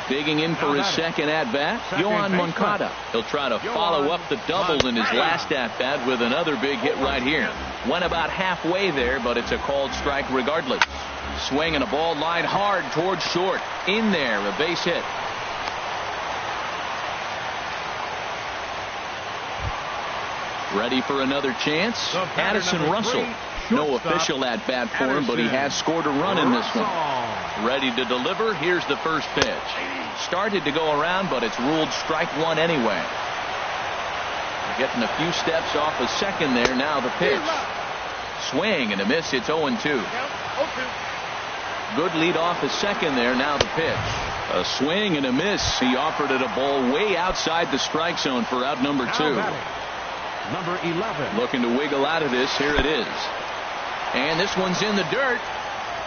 Digging in for his second at-bat, Yohan Moncada. He'll try to follow up the double in his last at-bat with another big hit right here. Went about halfway there, but it's a called strike regardless. Swing and a ball lined hard towards short. In there, a base hit. Ready for another chance? Addison Russell. No official at-bat for him, but he has scored a run in this one. Ready to deliver. Here's the first pitch. Started to go around, but it's ruled strike 1 anyway. Getting a few steps off a second there. Now the pitch. Swing and a miss. It's 0-2. Good lead off a second there. Now the pitch. A swing and a miss. He offered it a ball way outside the strike zone for out number 2. Number 11. Looking to wiggle out of this. Here it is. And this one's in the dirt.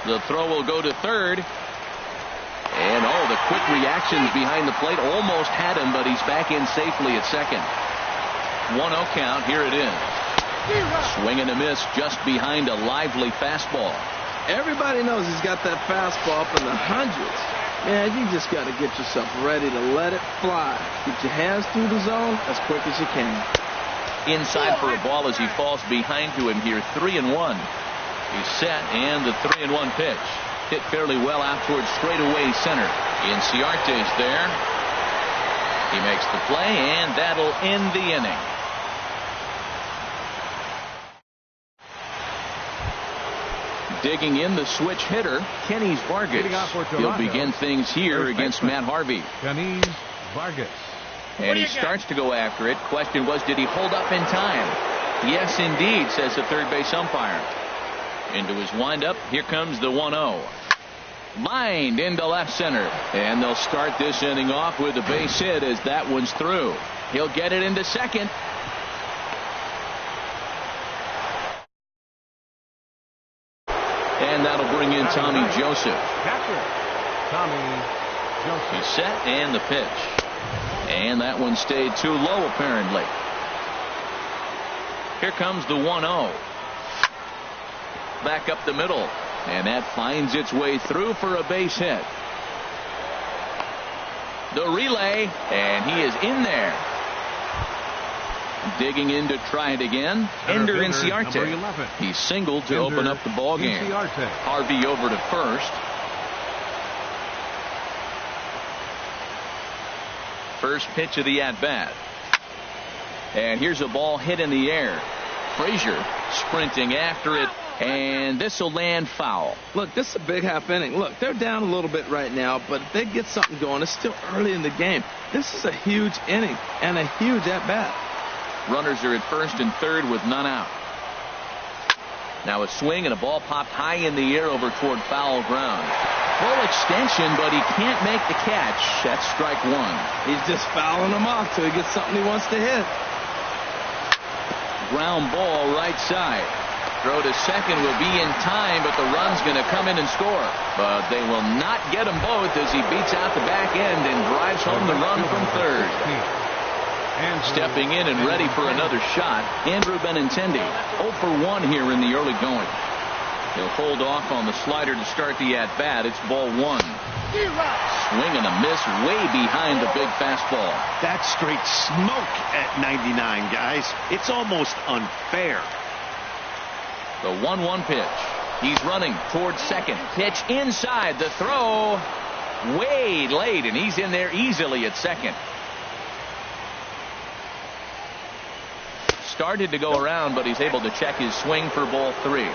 The throw will go to third. And the quick reactions behind the plate almost had him, but he's back in safely at second. 1-0 count. Here it is. Swing and a miss just behind a lively fastball. Everybody knows he's got that fastball up in the hundreds. Man, you just got to get yourself ready to let it fly. Get your hands through the zone as quick as you can. Inside for a ball as he falls behind to him here. 3-1. He's set, and the 3-1 pitch. Hit fairly well out towards straightaway center. Inciarte's there. He makes the play, and that'll end the inning. Digging in the switch hitter, Kenny Vargas. He'll begin things here against Matt Harvey. Kenny Vargas. And he starts to go after it. Question was, did he hold up in time? Yes, indeed, says the third base umpire. Into his windup. Here comes the 1-0. Lined into left center. And they'll start this inning off with a base hit as that one's through. He'll get it into second. And that'll bring in Tommy Joseph. Catcher Tommy Joseph. He's set, and the pitch. And that one stayed too low, apparently. Here comes the 1-0. Back up the middle. And that finds its way through for a base hit. The relay, and he is in there. Digging in to try it again. Ender Inciarte. He singled to open up the ball game. Harvey over to first. First pitch of the at-bat. And here's a ball hit in the air. Frazier sprinting after it. And this will land foul. Look, this is a big half inning. Look, they're down a little bit right now, but if they get something going, it's still early in the game. This is a huge inning and a huge at-bat. Runners are at first and third with none out. Now a swing and a ball popped high in the air over toward foul ground. Full extension, but he can't make the catch. That's strike one. He's just fouling him off till he gets something he wants to hit. Ground ball right side. Throw to second will be in time, but the run's going to come in and score. But they will not get them both as he beats out the back end and drives home the run from third. Stepping in and ready for another shot, Andrew Benintendi. 0 for 1 here in the early going. He'll hold off on the slider to start the at-bat. It's ball one. Swing and a miss way behind the big fastball. That's straight smoke at 99, guys. It's almost unfair. The 1-1 pitch. He's running towards second. Pitch inside. The throw way late, and he's in there easily at second. Started to go around, but he's able to check his swing for ball three.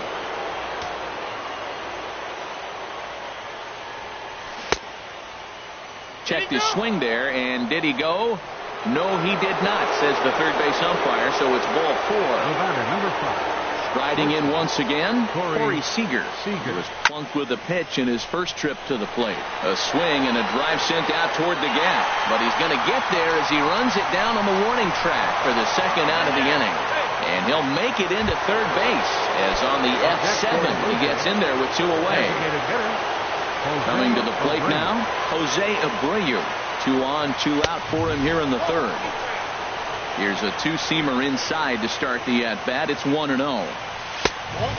Checked his swing there, and did he go? No, he did not, says the third base umpire, so it's ball four. Number 5. Striding in once again, Corey Seager. He Seager was plunked with a pitch in his first trip to the plate. A swing and a drive sent out toward the gap, but he's going to get there as he runs it down on the warning track for the second out of the inning. And he'll make it into third base as on the F7 he gets in there with two away. Coming to the plate now, Jose Abreu. 2 on, 2 out for him here in the third. Here's a two-seamer inside to start the at-bat. It's 1-0.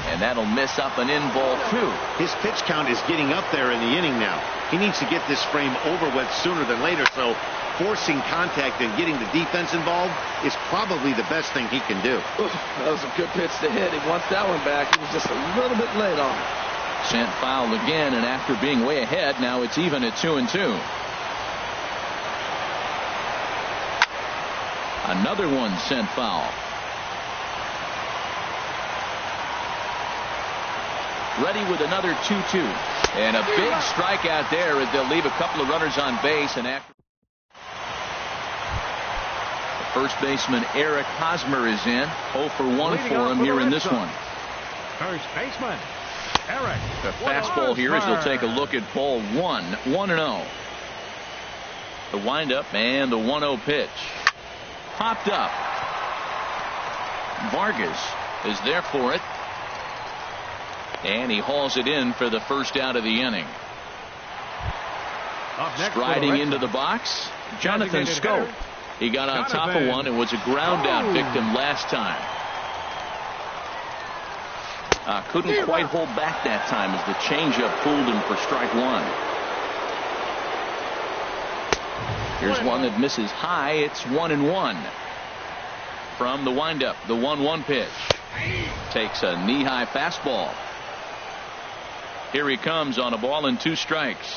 And that'll miss up and in ball two. His pitch count is getting up there in the inning now. He needs to get this frame over with sooner than later, so forcing contact and getting the defense involved is probably the best thing he can do. That was a good pitch to hit. He wants that one back. He was just a little bit late on it. Sent foul again, and after being way ahead, now it's even at 2-2. Another one sent foul. Ready with another 2-2. And a big strikeout there as they'll leave a couple of runners on base. And after the first baseman Eric Hosmer is in. 0 for 1 for him here in this one. First baseman Eric. The fastball here as we'll take a look at ball one. 1-0. The windup and the 1-0 pitch. Popped up. Vargas is there for it. And he hauls it in for the first out of the inning. Striding into the box, Jonathan Scope. He got on top of one and was a ground out victim last time. Couldn't quite hold back that time as the changeup fooled him for strike one. Here's one that misses high. It's 1-1 from the windup. The 1-1 pitch takes a knee-high fastball. Here he comes on a ball and 2 strikes.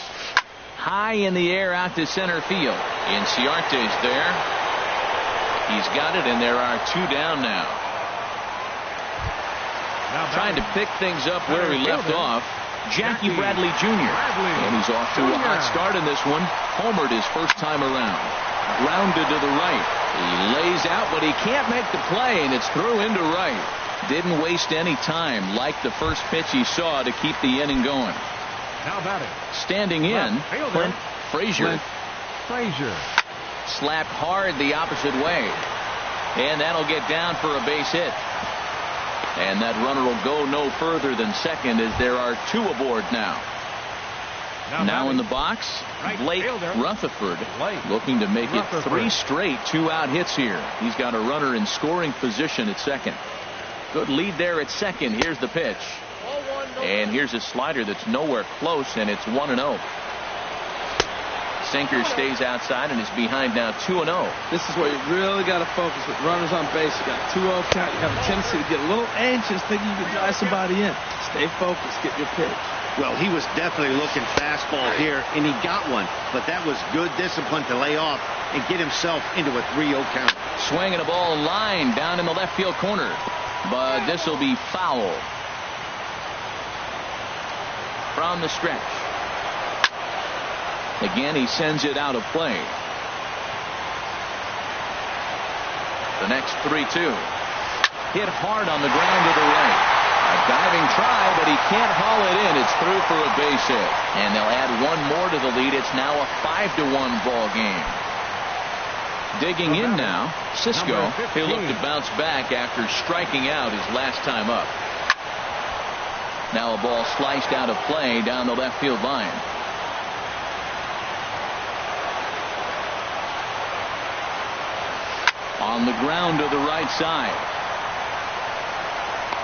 High in the air out to center field. Inciarte's there. He's got it, and there are 2 down now. Trying to pick things up where he left off, Jackie Bradley Jr. And he's off to a hot start in this one. Homered his first time around. Grounded to the right. He lays out, but he can't make the play, and it's through into right. Didn't waste any time like the first pitch he saw to keep the inning going. Now batting. Standing in, Clint Frazier. Slapped hard the opposite way. And that'll get down for a base hit. And that runner will go no further than second as there are 2 aboard now. Now in the box, Blake Rutherford looking to make it 3 straight 2-out hits here. He's got a runner in scoring position at second. Good lead there at second. Here's the pitch. And here's a slider that's nowhere close, and it's 1-0. Sinker stays outside and is behind now 2-0. This is where you really got to focus with runners on base. You got 2-0 count. You have a tendency to get a little anxious thinking you can drive somebody in. Stay focused. Get your pitch. Well, he was definitely looking fastball here, and he got one. But that was good discipline to lay off and get himself into a 3-0 count. Swinging a ball line down in the left field corner. But this will be foul. from the stretch. Again, he sends it out of play. The next 3-2. Hit hard on the ground to the right. A diving try, but he can't haul it in. It's through for a base hit. And they'll add one more to the lead. It's now a 5-1 ball game. Digging in now, Cisco. He'll look to bounce back after striking out his last time up. Now a ball sliced out of play down the left field line. On the ground to the right side.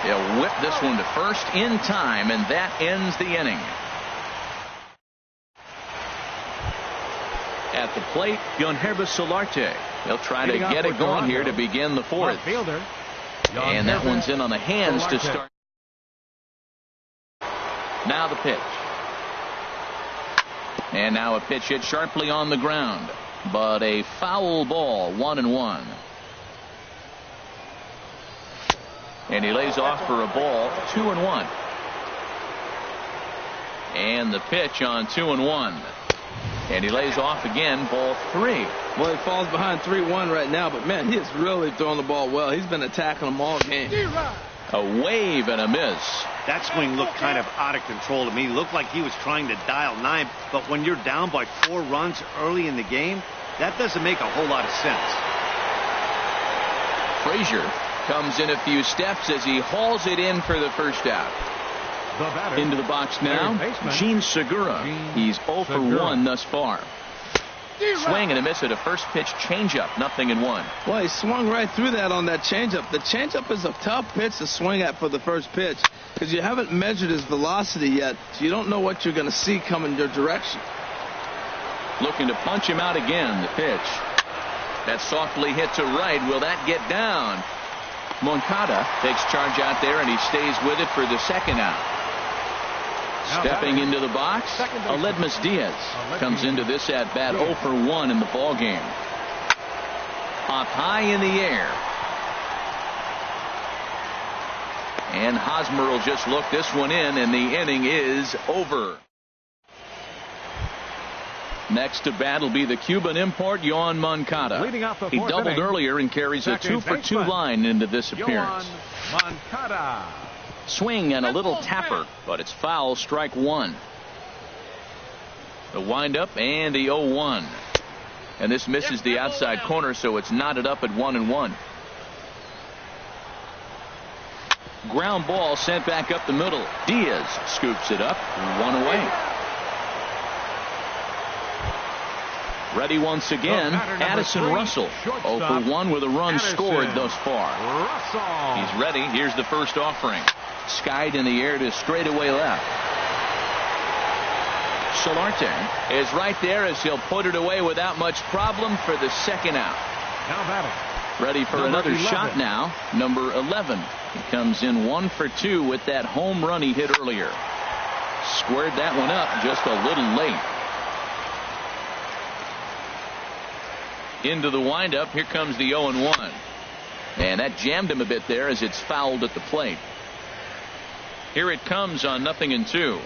He'll whip this one to first in time, and that ends the inning. At the plate, Yonhervis Solarte. He'll try to get it going here to begin the fourth. And that one's in on the hands to start. Now the pitch. And now a pitch hit sharply on the ground. But a foul ball, 1-1. And he lays off for a ball, 2-1. And the pitch on 2-1. And he lays off again, ball 3. Well, he falls behind 3-1 right now, but man, he is really throwing the ball well. He's been attacking them all game. A wave and a miss. That swing looked kind of out of control to me. Looked like he was trying to dial 9, but when you're down by 4 runs early in the game, that doesn't make a whole lot of sense. Frazier comes in a few steps as he hauls it in for the first out. Into the box now, Gene Segura. He's 0 for 1 thus far. Swing and a miss at a first pitch changeup, 0-1. Well, he swung right through that on that changeup. The changeup is a tough pitch to swing at for the first pitch because you haven't measured his velocity yet, so you don't know what you're going to see coming your direction. Looking to punch him out again, the pitch. That softly hit to right. Will that get down? Moncada takes charge out there, and he stays with it for the second out. Stepping into the box, Aledmus Diaz comes into this at bat 0 for 1 in the ball game. Up high in the air. And Hosmer will just look this one in, and the inning is over. Next to bat will be the Cuban import, Yoan Moncada. He doubled earlier and carries a 2 for 2 line into this appearance. Moncada. Swing and a little tapper, but it's foul, strike 1. The windup and the 0-1. And this misses the outside corner, so it's knotted up at 1-1. Ground ball sent back up the middle. Diaz scoops it up, 1 away. Ready once again, Addison Russell. 0 for 1 with a run scored thus far. He's ready. Here's the first offering. Skied in the air to straightaway left. Solarte is right there as he'll put it away without much problem for the second out. Now batting. Ready for another 11. Shot now. Number 11. He comes in 1 for 2 with that home run he hit earlier. Squared that one up just a little late. Into the windup. Here comes the 0-1. And that jammed him a bit there as it's fouled at the plate. Here it comes on 0-2.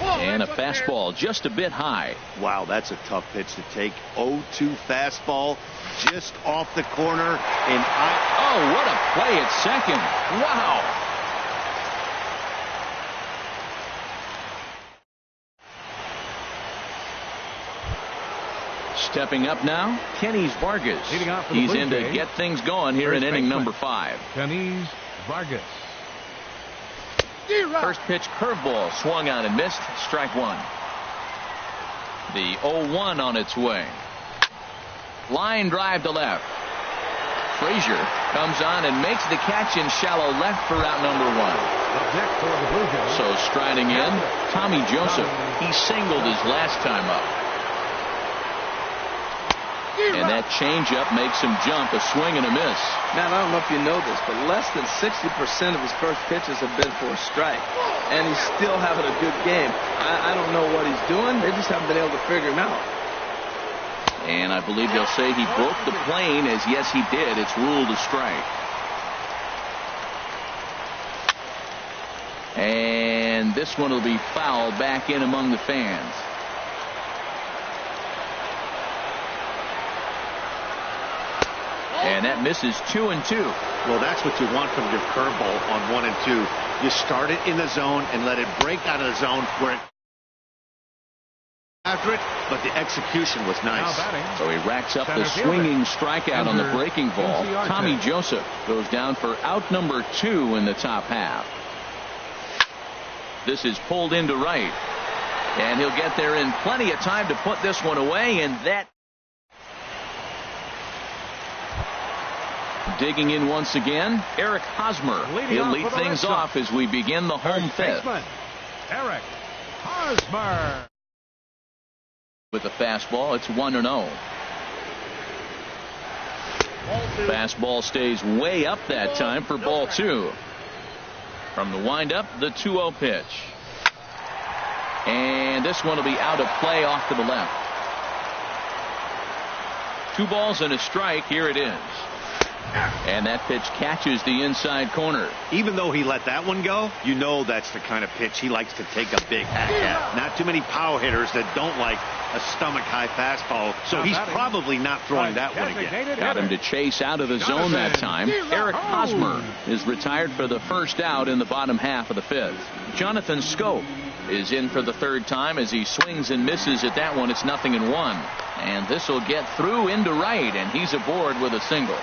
And a fastball just a bit high. Wow, that's a tough pitch to take. 0-2 fastball just off the corner. And oh, what a play at second. Wow. Stepping up now, Kenys Vargas. He's in to get things going here in inning number 5. Kenys Vargas. First pitch curveball swung on and missed. Strike 1. The 0-1 on its way. Line drive to left. Frazier comes on and makes the catch in shallow left for out number 1. So striding in, Tommy Joseph. He singled his last time up. And that changeup makes him jump, a swing and a miss. Now, I don't know if you know this, but less than 60% of his first pitches have been for a strike. And he's still having a good game. I don't know what he's doing. They just haven't been able to figure him out. And I believe they'll say he broke the plane, as yes, he did. It's ruled a strike. And And this one will be fouled back in among the fans. And that misses 2-2. Well, that's what you want from your curveball on 1 and 2. You start it in the zone and let it break out of the zone where it after it, but the execution was nice. So he racks up the swinging strikeout on the breaking ball. Tommy Joseph goes down for out number 2 in the top half. This is pulled into right, and he'll get there in plenty of time to put this one away, and that digging in once again, Eric Hosmer. He'll lead things off as we begin the home fifth. Eric Hosmer. With the fastball, it's 1-0. Fastball stays way up that time for ball 2. From the windup, the 2-0 pitch. And this one will be out of play off to the left. 2 balls and a strike. Here it is. And that pitch catches the inside corner. Even though he let that one go, you know that's the kind of pitch he likes to take a big hack at. Not too many power hitters that don't like a stomach-high fastball, so he's probably not throwing that one again. Got him to chase out of the zone that time. Eric Hosmer is retired for the first out in the bottom half of the fifth. Jonathan Schoop is in for the third time as he swings and misses at that one. It's 0-1. And this will get through into right, and he's aboard with a single.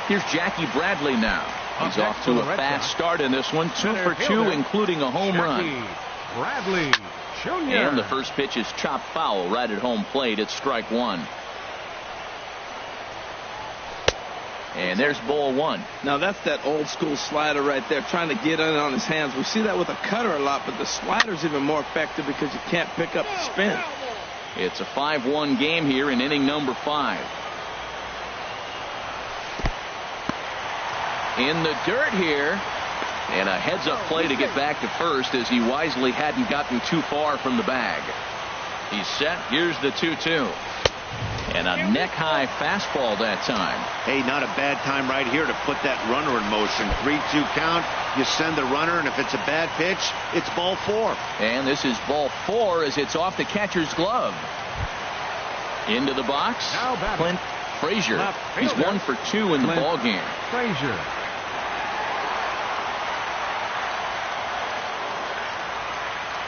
Here's Jackie Bradley now. He's off to a fast start in this one. 2 for 2, including a home run. Bradley Jr. And the first pitch is chopped foul right at home plate. It's strike 1. And there's ball 1. Now that's that old school slider right there, trying to get in on his hands. We see that with a cutter a lot, but the slider's even more effective because you can't pick up the spin. It's a 5-1 game here in inning number 5. In the dirt here, and a heads-up play to get back to first as he wisely hadn't gotten too far from the bag. He's set. Here's the 2-2. And a neck-high fastball that time. Hey, not a bad time right here to put that runner in motion. 3-2 count. You send the runner, and if it's a bad pitch, it's ball 4. And this is ball 4 as it's off the catcher's glove. Into the box, Clint Frazier. He's 1 for 2 in the ball game. Frazier.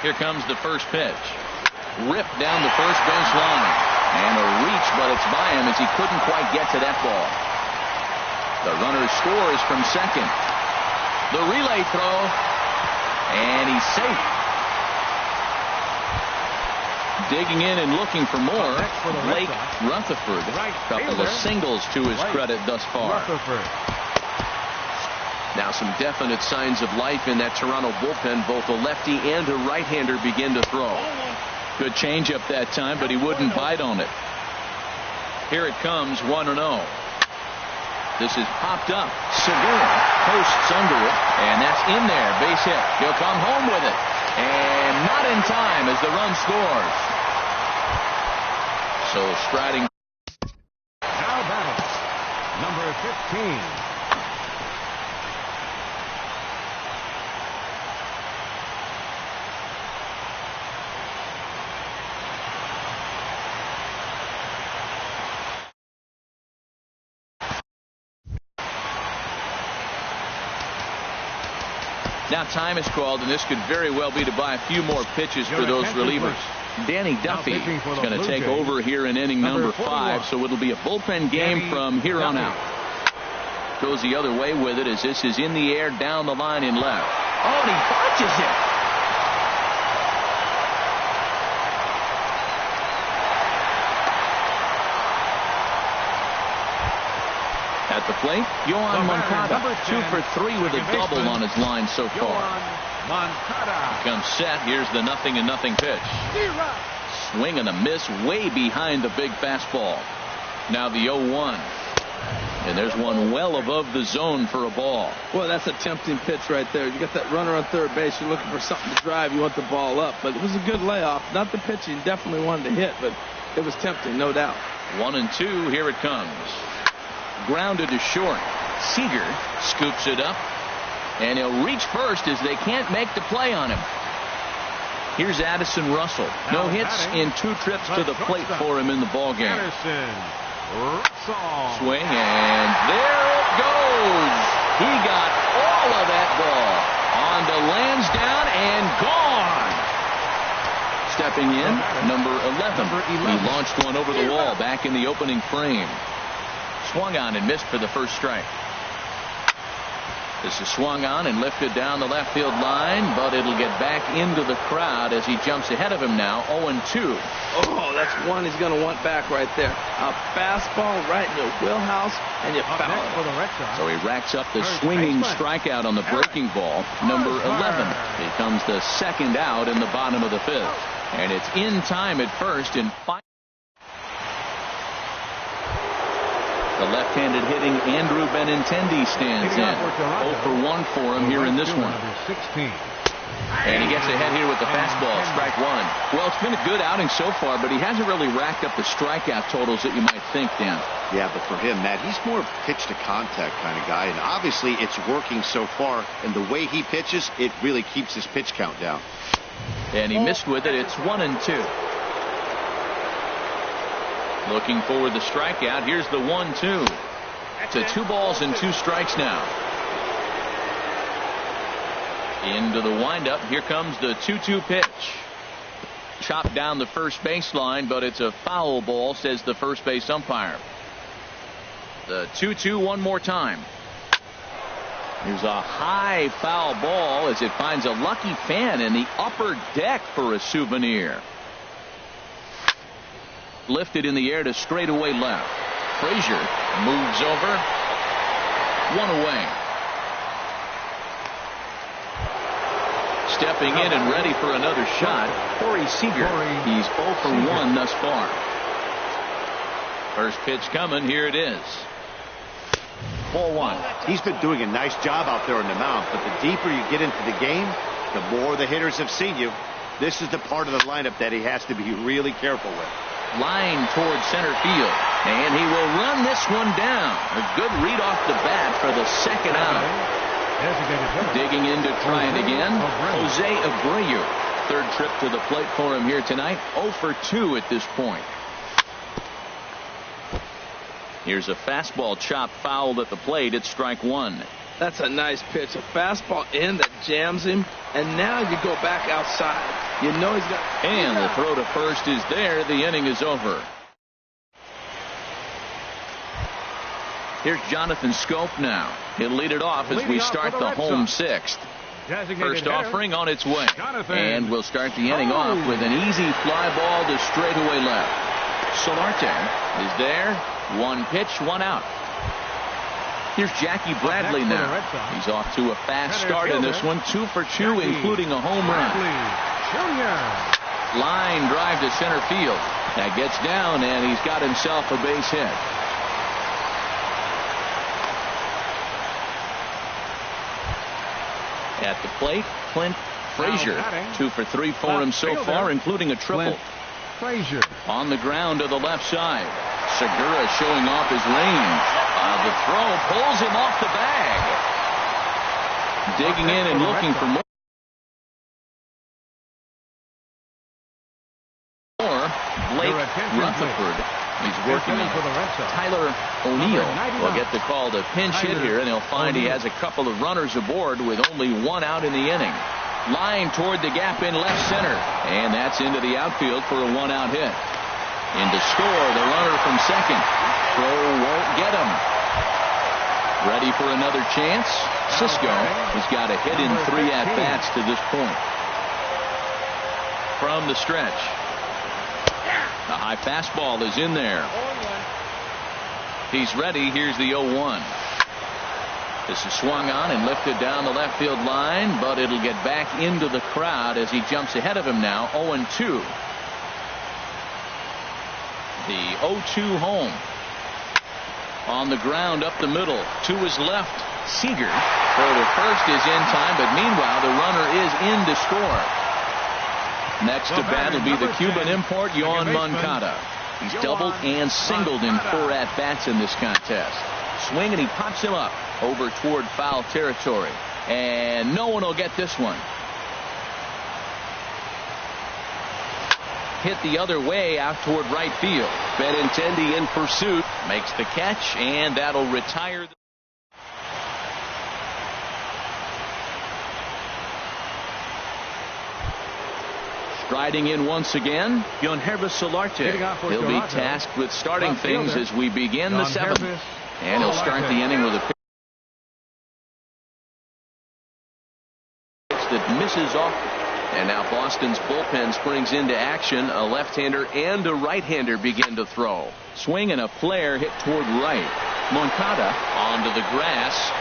Here comes the first pitch. Ripped down the first base line. And a reach, but it's by him as he couldn't quite get to that ball. The runner scores from second. The relay throw. And he's safe. Digging in and looking for more, Blake Rutherford. A couple of singles to his credit thus far. Now some definite signs of life in that Toronto bullpen. Both a lefty and a right-hander begin to throw. Good changeup that time, but he wouldn't bite on it. Here it comes, 1-0. This is popped up. Segura posts under it, and that's in there. Base hit. He'll come home with it. And not in time as the run scores. So striding. Now batting, number 15. Now time is called, and this could very well be to buy a few more pitches for those relievers. Danny Duffy is going to take over here in inning number 5, so it'll be a bullpen game from here on out. Goes the other way with it as this is in the air down the line in left. Oh, and he botches it. At the plate, Yoan Moncada, 2 for 3 with a double on his line so far. Comes set. Here's the 0-0 pitch. Swing and a miss way behind the big fastball. Now the 0-1. And there's one well above the zone for a ball. Well, that's a tempting pitch right there. You got that runner on third base. You're looking for something to drive. You want the ball up. But it was a good layoff. Not the pitch he definitely wanted to hit, but it was tempting, no doubt. 1-2. Here it comes. Grounded to short. Seager scoops it up. And he'll reach first as they can't make the play on him. Here's Addison Russell. No hits in 2 trips to the plate for him in the ballgame. Addison Russell. Swing, and there it goes. He got all of that ball. On to Lansdowne and gone. Stepping in, number 11. He launched one over the wall back in the opening frame. Swung on and missed for the first strike. This is swung on and lifted down the left field line, but it'll get back into the crowd as he jumps ahead of him now, 0-2. Oh, that's one he's going to want back right there. A fastball right in your wheelhouse, and you foul it. So he racks up the swinging strikeout on the breaking ball, number 11. Becomes the second out in the bottom of the 5th. And it's in time at first in 5. The left-handed hitting Andrew Benintendi stands in. 0 for 1 for him here in this one. And he gets ahead here with the fastball, strike 1. Well, it's been a good outing so far, but he hasn't really racked up the strikeout totals that you might think, Dan. Yeah, but for him, Matt, he's more pitch to contact kind of guy, and obviously it's working so far, and the way he pitches, it really keeps his pitch count down. And he missed with it. It's 1-2. Looking for the strikeout. Here's the 1-2. To 2 balls and 2 strikes now. Into the windup. Here comes the 2-2 pitch. Chopped down the first baseline, but it's a foul ball, says the first base umpire. The 2-2 one more time. Here's a high foul ball as it finds a lucky fan in the upper deck for a souvenir. Lifted in the air to straightaway left. Frazier moves over. 1 away. Stepping in and ready for another shot, Corey Seager. He's 0 for 1 thus far. First pitch coming. Here it is. 4-1. He's been doing a nice job out there on the mound, but the deeper you get into the game, the more the hitters have seen you. This is the part of the lineup that he has to be really careful with. Line towards center field, and he will run this one down. A good read off the bat for the second out. Digging in to try it again, Jose Abreu. 3rd trip to the plate for him here tonight. 0 for 2 at this point. Here's a fastball chopped fouled at the plate. It's strike 1. That's a nice pitch. A fastball in that jams him, and now you go back outside. You know he's got. And the throw to first is there. The inning is over. Here's Jonathan Scope now. He'll lead it off as we start the home 6th. First offering on its way. And we'll start the inning off with an easy fly ball to straightaway left. Solarte is there. 1 pitch, 1 out. Here's Jackie Bradley now. He's off to a fast start in this one. 2 for 2, including a home run. Line drive to center field. That gets down, and he's got himself a base hit. At the plate, Clint Frazier. 2 for 3 for him so far, including a triple. Frazier. On the ground to the left side. Segura showing off his range. The throw pulls him off the bag. Digging in and looking for more. Blake Rutherford. He's working on Tyler O'Neill will get the call to pinch hit here, and he'll find he has a couple of runners aboard with only 1 out in the inning. Line toward the gap in left center, and that's into the outfield for a 1-out hit. In to score, the runner from second. Throw won't get him. Ready for another chance. Cisco has got a hit in 3 at-bats to this point. From the stretch. The high fastball is in there. He's ready. Here's the 0-1. This is swung on and lifted down the left field line, but it'll get back into the crowd as he jumps ahead of him now. 0-2. The 0-2 home. On the ground up the middle. To his left, Seager. Throw to first is in time, but meanwhile the runner is in to score. Next to bat will be the Cuban import, Yoan Moncada. He's doubled and singled in 4 at-bats in this contest. Swing, and he pops him up over toward foul territory. And no one will get this one. Hit the other way out toward right field. Benintendi in pursuit. Makes the catch, and that'll retire. Striding in once again, Yonhervis Solarte. He'll be tasked with starting things as we begin the seventh. And he'll start the inning with a pitch that misses off. And now Boston's bullpen springs into action. A left-hander and a right-hander begin to throw. Swing and a flare hit toward right. Moncada onto the grass.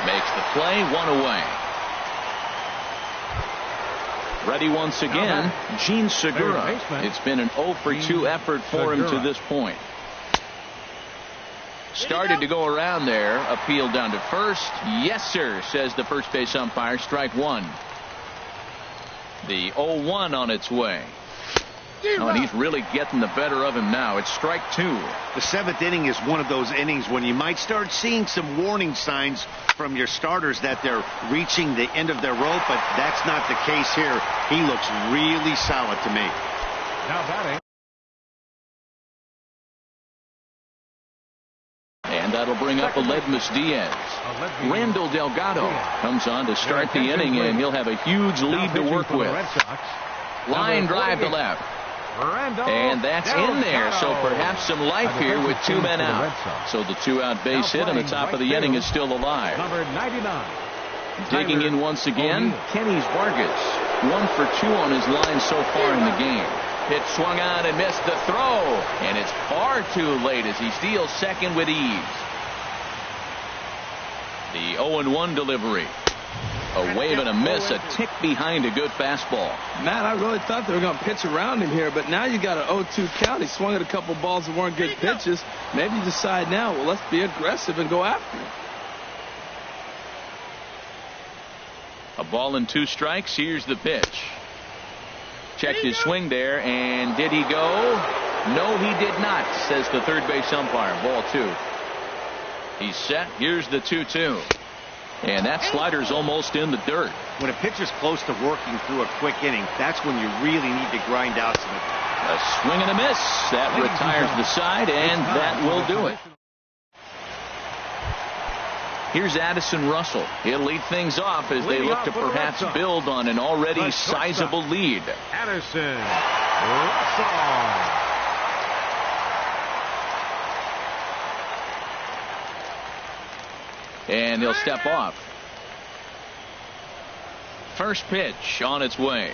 Makes the play, one away. Ready once again, Gene Segura. It's been an 0 for 2 effort for him to this point. Started to go around there. Appeal down to first. Yes, sir, says the first base umpire. Strike one. The 0-1 on its way. Oh, and he's really getting the better of him now. It's strike two. The seventh inning is one of those innings when you might start seeing some warning signs from your starters that they're reaching the end of their rope, but that's not the case here. He looks really solid to me. Now batting. And that'll bring up Aledmus Diaz. Randall Delgado comes on to start the inning, and he'll have a huge lead to work with. Line drive to left. And that's in there, so perhaps some life here with 2 men out. So the 2-out base hit on the top of the inning is still alive. Digging in once again, Kenny Vargas. 1 for 2 on his line so far in the game. Pitch swung on and missed the throw. And it's far too late as he steals second with ease. The 0-1 delivery. A wave and a miss, a tick behind a good fastball. Matt, I really thought they were going to pitch around him here, but now you got an 0-2 count. He swung at a couple balls that weren't good pitches. Maybe you decide now, well, let's be aggressive and go after him. A ball and 2 strikes. Here's the pitch. Checked his swing there, and did he go? No, he did not, says the third base umpire. Ball 2. He's set. Here's the 2-2. And that slider's almost in the dirt. When a pitcher's close to working through a quick inning, that's when you really need to grind out some. A swing and a miss. That retires the side, and that will do it. Here's Addison Russell. He'll lead things off as they look to perhaps build on an already sizable lead. Addison Russell. And he'll step off. First pitch on its way.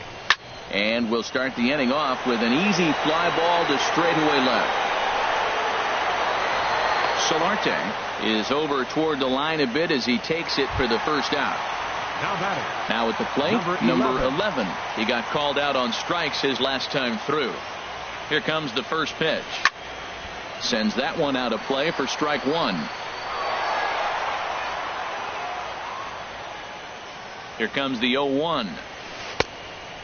And we'll start the inning off with an easy fly ball to straightaway left. Solarte is over toward the line a bit as he takes it for the first out. Now at the plate, number 11. He got called out on strikes his last time through. Here comes the first pitch. Sends that one out of play for strike one. Here comes the 0-1.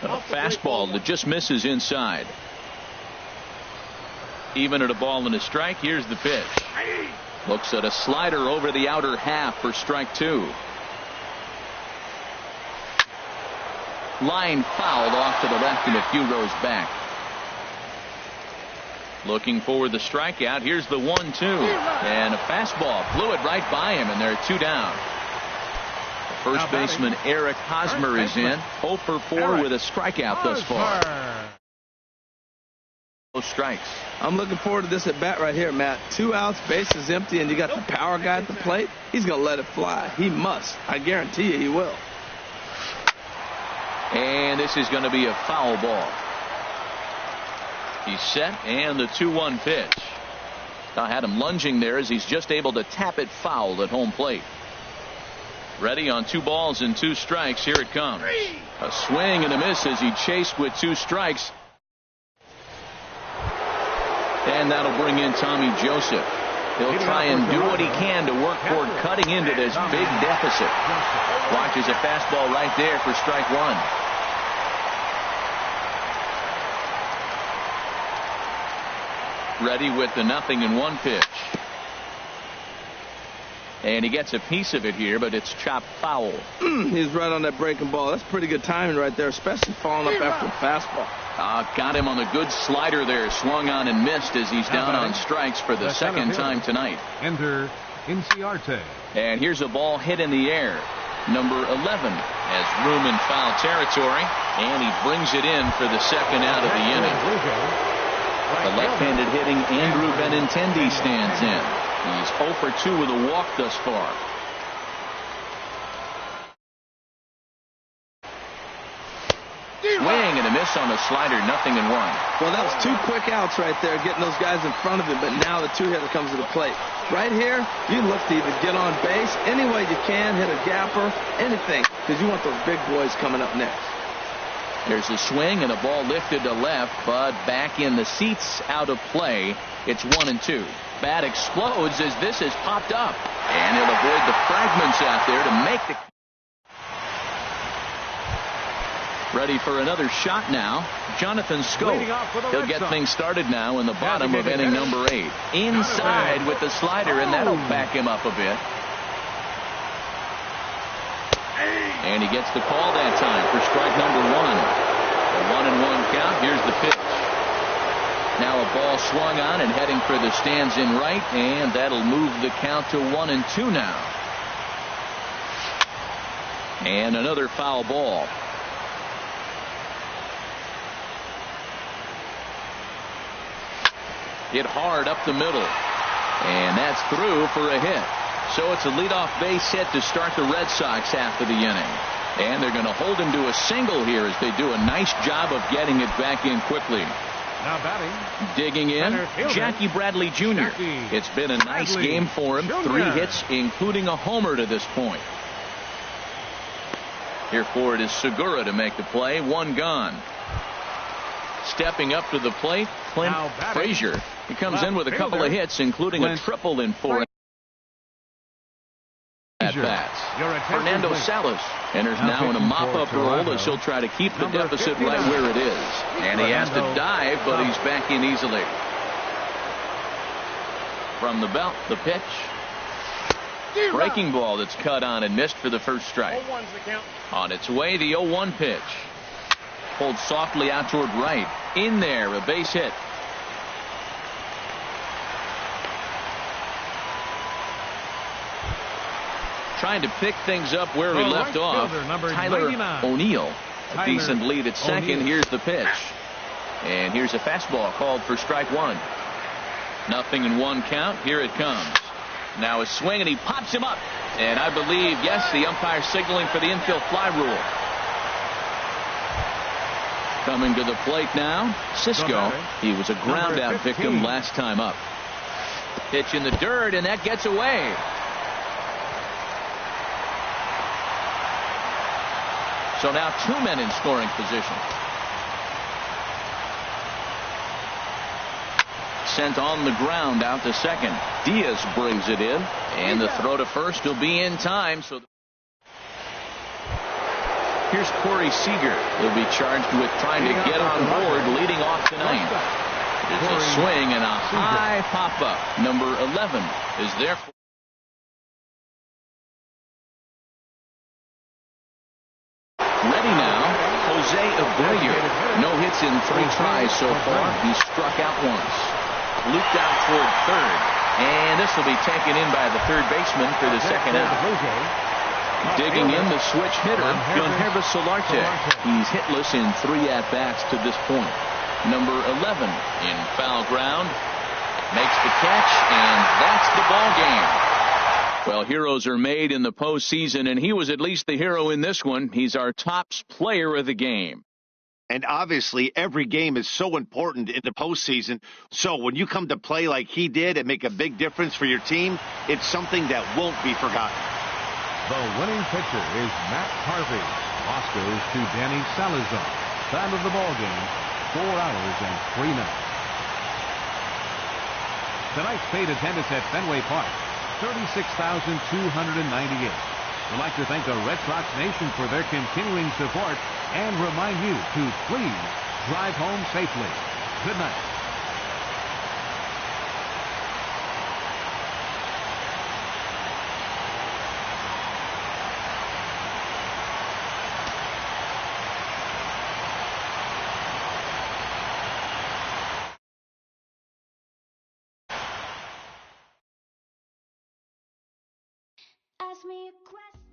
A fastball that just misses inside. Even at a ball and a strike, here's the pitch. Looks at a slider over the outer half for strike two. Line fouled off to the left and a few rows back. Looking for the strikeout. Here's the 1-2. And a fastball flew it right by him, and there are 2 down. First baseman Eric Hosmer is in. 0 for 4 with a strikeout thus far. No strikes. I'm looking forward to this at bat right here, Matt. 2 outs, bases empty, and you got the power guy at the plate. He's going to let it fly. He must. I guarantee you he will. And this is going to be a foul ball. He's set, and the 2-1 pitch. I had him lunging there as he's just able to tap it foul at home plate. Ready on 2 balls and 2 strikes. Here it comes. A swing and a miss as he chased with 2 strikes. And that'll bring in Tommy Joseph. He'll try and do what he can to work toward cutting into this big deficit. Watches a fastball right there for strike one. Ready with the 0-1 pitch. And he gets a piece of it here, but it's chopped foul. He's right on that breaking ball. That's pretty good timing right there, especially falling up after a fastball. Got him on a good slider there. Swung on and missed as he's down on strikes for the second time tonight. Enter Inciarte. And here's a ball hit in the air. Number 11 has room in foul territory, and he brings it in for the second out of the inning. The left-handed hitting Andrew Benintendi stands in. He's 0 for 2 with a walk thus far. Swing and a miss on the slider, 0-1. Well, that was 2 quick outs right there, getting those guys in front of him, but now the 2-hitter comes to the plate. Right here, you look to either get on base any way you can, hit a gapper, anything, because you want those big boys coming up next. There's a swing and a ball lifted to left, but back in the seats, out of play. It's 1-2. Bat explodes as this has popped up, and he'll avoid the fragments out there to make the... Ready for another shot now. Jonathan Scope. He'll get things started now in the bottom of inning number 8. Inside with the slider, and that'll back him up a bit. And he gets the call that time for strike number 1. A 1-1 count. Here's the pitch. Now a ball swung on and heading for the stands in right, and that'll move the count to 1-2 now. And another foul ball. Hit hard up the middle. And that's through for a hit. So it's a leadoff base hit to start the Red Sox after the inning. And they're going to hold him to a single here as they do a nice job of getting it back in quickly. Now batting. Digging in, Jackie Bradley Jr. It's been a nice game for him. 3 hits, including a homer to this point. Here for it is Segura to make the play. 1 gone. Stepping up to the plate, Clint Frazier. He comes in with a couple of hits, including a triple in 4 at-bats. Fernando Salas enters now in a mop-up role as he'll try to keep the deficit right where it is. And he has to dive, but he's back in easily. From the belt, the pitch. Breaking ball that's cut on and missed for the first strike. On its way, the 0-1 pitch. Pulled softly out toward right. In there, a base hit. Trying to pick things up where he left off. Tyler O'Neill. A decent lead at second. Here's the pitch. And here's a fastball called for strike 1. 0-1 count. Here it comes. Now a swing, and he pops him up. And I believe, yes, the umpire signaling for the infield fly rule. Coming to the plate now, Cisco. He was a ground out victim last time up. Pitch in the dirt, and that gets away. So now 2 men in scoring position. Sent on the ground out to second. Diaz brings it in, and the throw to first will be in time. So here's Corey Seager. He'll be charged with trying to get on board leading off the ninth. There's a swing and a high pop-up. Number 11 is there. Ready now, Jose Abreu. No hits in 3 tries so far. He struck out once. Looped out toward third. And this will be taken in by the third baseman for the second out. Digging in the switch hitter, Gunhervis Solarte. He's hitless in 3 at-bats to this point. Number 11 in foul ground. Makes the catch, and that's the ball game. Well, heroes are made in the postseason, and he was at least the hero in this one. He's our top player of the game. And obviously, every game is so important in the postseason. So when you come to play like he did and make a big difference for your team, it's something that won't be forgotten. The winning pitcher is Matt Harvey. Toss goes to Danny Salazar. Time of the ball game, 4 hours and 3 minutes. Tonight's paid attendance at Fenway Park, 36,298. We'd like to thank the Red Sox Nation for their continuing support and remind you to please drive home safely. Good night. Ask me a question.